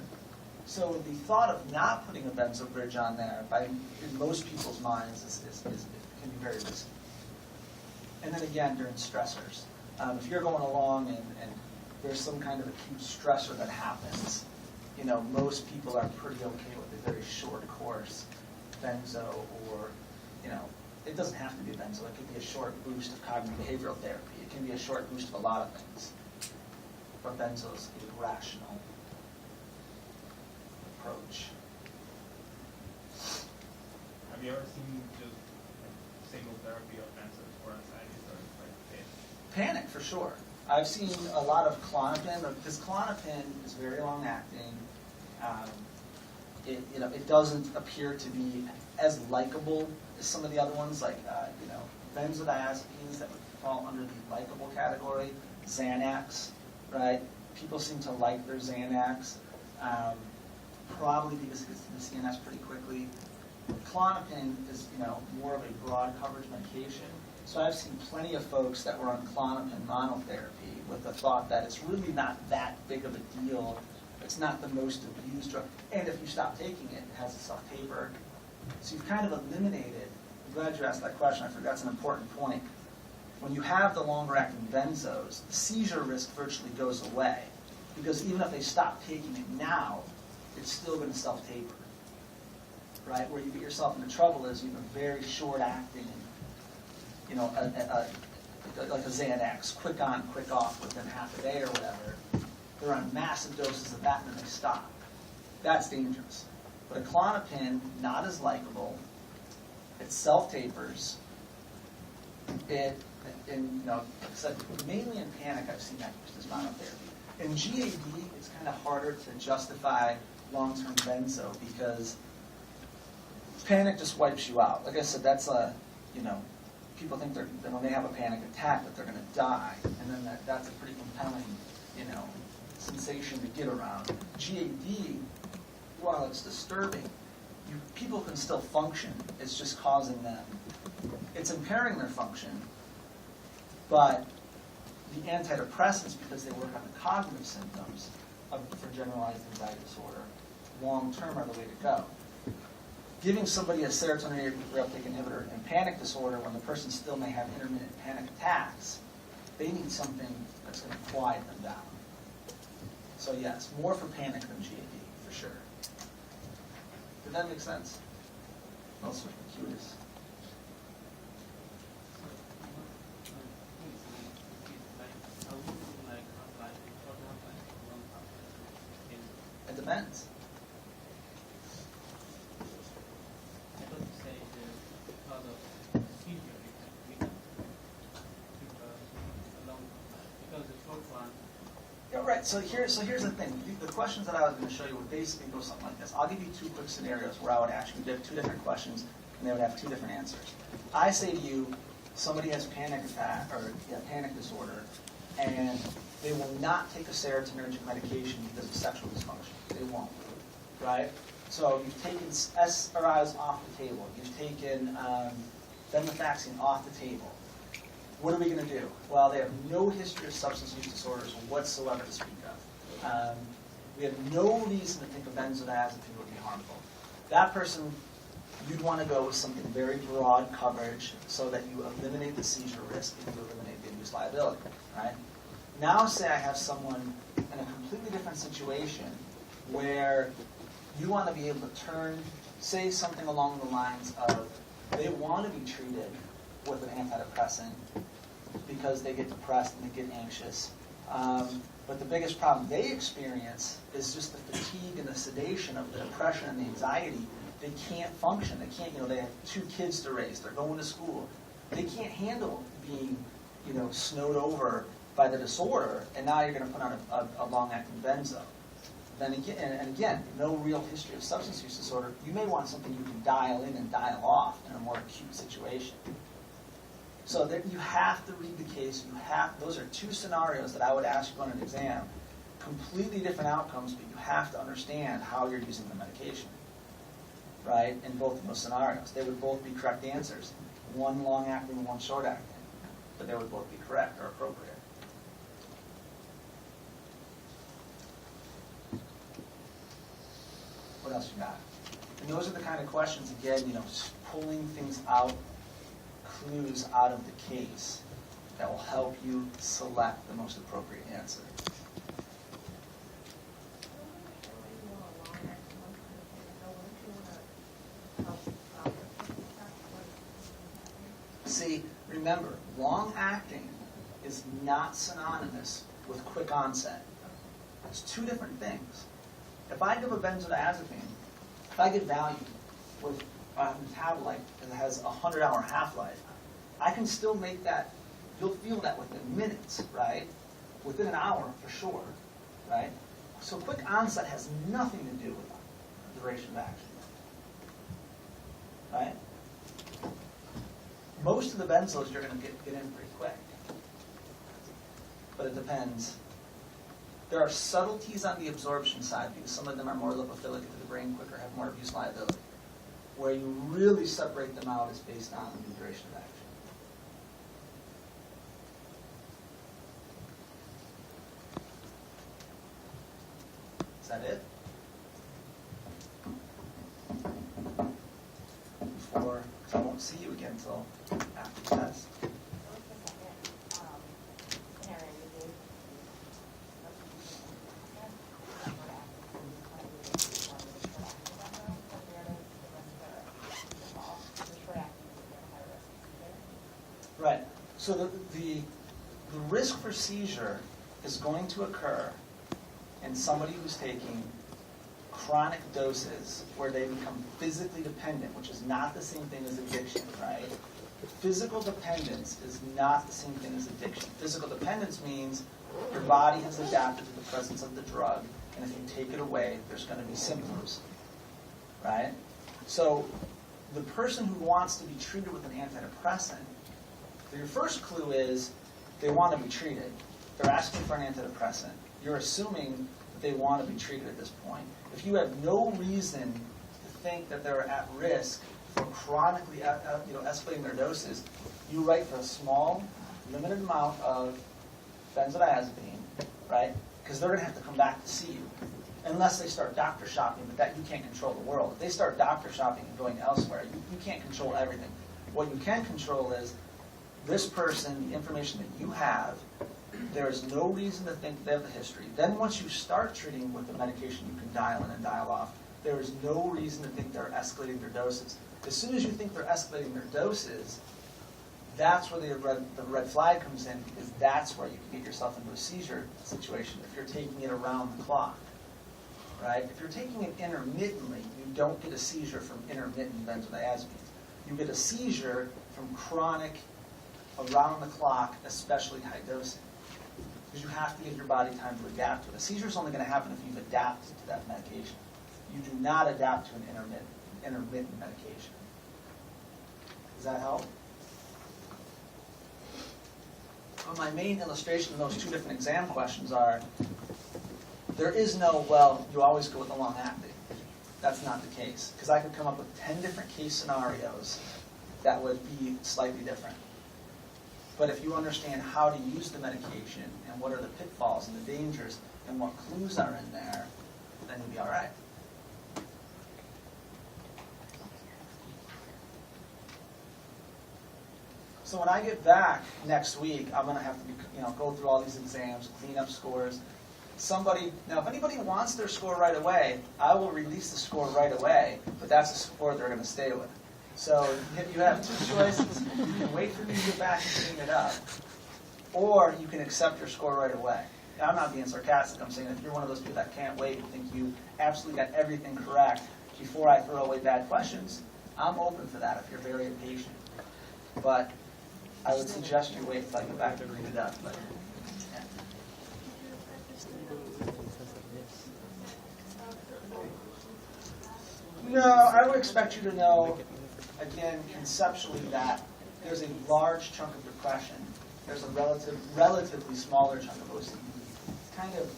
So the thought of not putting a benzo bridge on there, in most people's minds, can be very risky. And then again, during stressors. If you're going along and there's some kind of acute stressor that happens, most people are pretty okay with a very short course benzo, or, it doesn't have to be a benzo. It could be a short boost of cognitive behavioral therapy. It can be a short boost of a lot of things. But benzo's a rational approach. Have you ever seen just single therapy of benzos for anxiety or like Panic, for sure. I've seen a lot of Klonopin, because Klonopin is very long acting. It doesn't appear to be as likable as some of the other ones, like benzodiazepines that would fall under the likable category. Xanax, right? People seem to like their Xanax, probably because it gets to the CNS pretty quickly. Klonopin is more of a broad coverage medication. So I've seen plenty of folks that were on Klonopin monotherapy with the thought that it's really not that big of a deal. It's not the most abused drug. And if you stop taking it, it has a soft taper. So you've kind of eliminated, I'm glad you asked that question. I think that's an important point. When you have the longer-acting benzos, the seizure risk virtually goes away. Because even if they stop taking it now, it's still going to self-taper. Right? Where you get yourself into trouble is you have a very short-acting, like a Xanax, quick on, quick off within half a day or whatever. They're on massive doses of that and then they stop. That's dangerous. But a Klonopin, not as likable. It self-tapers. Like I said, mainly in panic I've seen that used as monotherapy. In GAD, it's kind of harder to justify long-term benzo because panic just wipes you out. Like I said, that's people think that when they have a panic attack that they're going to die, and then that's a pretty compelling, sensation to get around. GAD, while it's disturbing, people can still function. It's just causing them. It's impairing their function, but the antidepressants, because they work on the cognitive symptoms for generalized anxiety disorder, long-term are the way to go. Giving somebody a serotonin reuptake inhibitor in panic disorder when the person still may have intermittent panic attacks, they need something that's going to quiet them down. So yes, more for panic than GAD, for sure. Did that make sense? I'll switch to Curious. It depends. Right. So here's the thing. The questions that I was going to show you would basically go something like this. I'll give you two quick scenarios where I would ask you two different questions, and they would have two different answers. I say to you, somebody has panic attack or panic disorder, and they will not take a serotonergic medication because of sexual dysfunction. They won't. Right. So you've taken SRIs off the table. You've taken venlafaxine off the table. What are we going to do? Well, they have no history of substance use disorders whatsoever to speak of. We have no reason to think a benzodiazepine would be harmful. That person, you'd want to go with something very broad coverage so that you eliminate the seizure risk and you eliminate the abuse liability. Right? Now say I have someone in a completely different situation where you want to be able to say something along the lines of they want to be treated with an antidepressant because they get depressed and they get anxious. But the biggest problem they experience is just the fatigue and the sedation of the depression and the anxiety. They can't function. They can't, they have 2 kids to raise. They're going to school. They can't handle being, snowed over by the disorder, and now you're going to put on a long-acting benzo. Then again, no real history of substance use disorder. You may want something you can dial in and dial off in a more acute situation. So you have to read the case. Those are 2 scenarios that I would ask you on an exam. Completely different outcomes, but you have to understand how you're using the medication. Right? In both of those scenarios. They would both be correct answers. One long-acting and one short-acting. But they would both be correct or appropriate. What else you got? And those are the kind of questions, again, pulling things out, clues out of the case that will help you select the most appropriate answer. See, remember, long acting is not synonymous with quick onset. It's two different things. If I give a benzodiazepine, if I get Valium with a metabolite that has a 100-hour half-life, I can still make that, you'll feel that within minutes, right? Within an hour, for sure, right? So quick onset has nothing to do with the duration of action, right? Most of the benzos you're going to get in pretty quick. But it depends. There are subtleties on the absorption side because some of them are more lipophilic into the brain quicker, have more abuse liability. Where you really separate them out is based on the duration of action. Is that it? Before, because I won't see you again until after the test. Right. So the risk for seizure is going to occur in somebody who's taking chronic doses where they become physically dependent, which is not the same thing as addiction, right? Physical dependence is not the same thing as addiction. Physical dependence means your body has adapted to the presence of the drug, and if you take it away, there's going to be symptoms, right? So the person who wants to be treated with an antidepressant, your first clue is they want to be treated. They're asking for an antidepressant. You're assuming that they want to be treated at this point. If you have no reason to think that they're at risk for chronically escalating their doses, you write for a small, limited amount of benzodiazepine, right? Because they're going to have to come back to see you. Unless they start doctor shopping, but that you can't control the world. If they start doctor shopping and going elsewhere, you can't control everything. What you can control is this person, the information that you have, there is no reason to think they have the history. Then once you start treating with the medication you can dial in and dial off, there is no reason to think they're escalating their doses. As soon as you think they're escalating their doses, that's where the red flag comes in, because that's where you can get yourself into a seizure situation if you're taking it around the clock. Right? If you're taking it intermittently, you don't get a seizure from intermittent benzodiazepines. You get a seizure from chronic, around-the-clock, especially high dosing. Because you have to give your body time to adapt to it. A seizure is only going to happen if you've adapted to that medication. You do not adapt to an intermittent medication. Does that help? Well, my main illustration of those two different exam questions are, there is no, well, you always go with the long-acting. That's not the case. Because I could come up with 10 different case scenarios that would be slightly different. But if you understand how to use the medication and what are the pitfalls and the dangers and what clues are in there, then you'll be all right. So when I get back next week, I'm going to have to go through all these exams, clean up scores. Now, if anybody wants their score right away, I will release the score right away, but that's the score they're going to stay with. So you have two choices. You can wait for me to get back and clean it up, or you can accept your score right away. Now, I'm not being sarcastic. I'm saying if you're one of those people that can't wait and think you absolutely got everything correct before I throw away bad questions, I'm open for that if you're very impatient. But I would suggest you wait until I get back to clean it up. But, yeah. No, I would expect you to know, again, conceptually, that there's a large chunk of depression. There's a relatively smaller chunk of OCD. Kind of,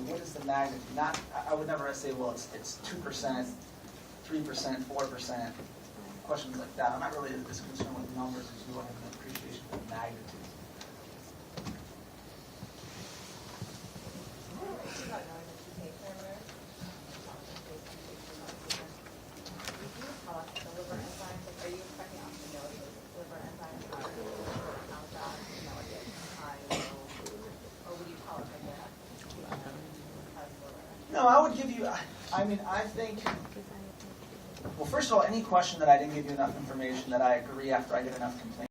what is the magnitude? I would never say, well, it's 2%, 3%, 4%, questions like that. I'm not really as concerned with numbers as you are have an appreciation of the magnitude. mean, I think, well, first of all, any question that I didn't give you enough information that I agree after I get enough complaints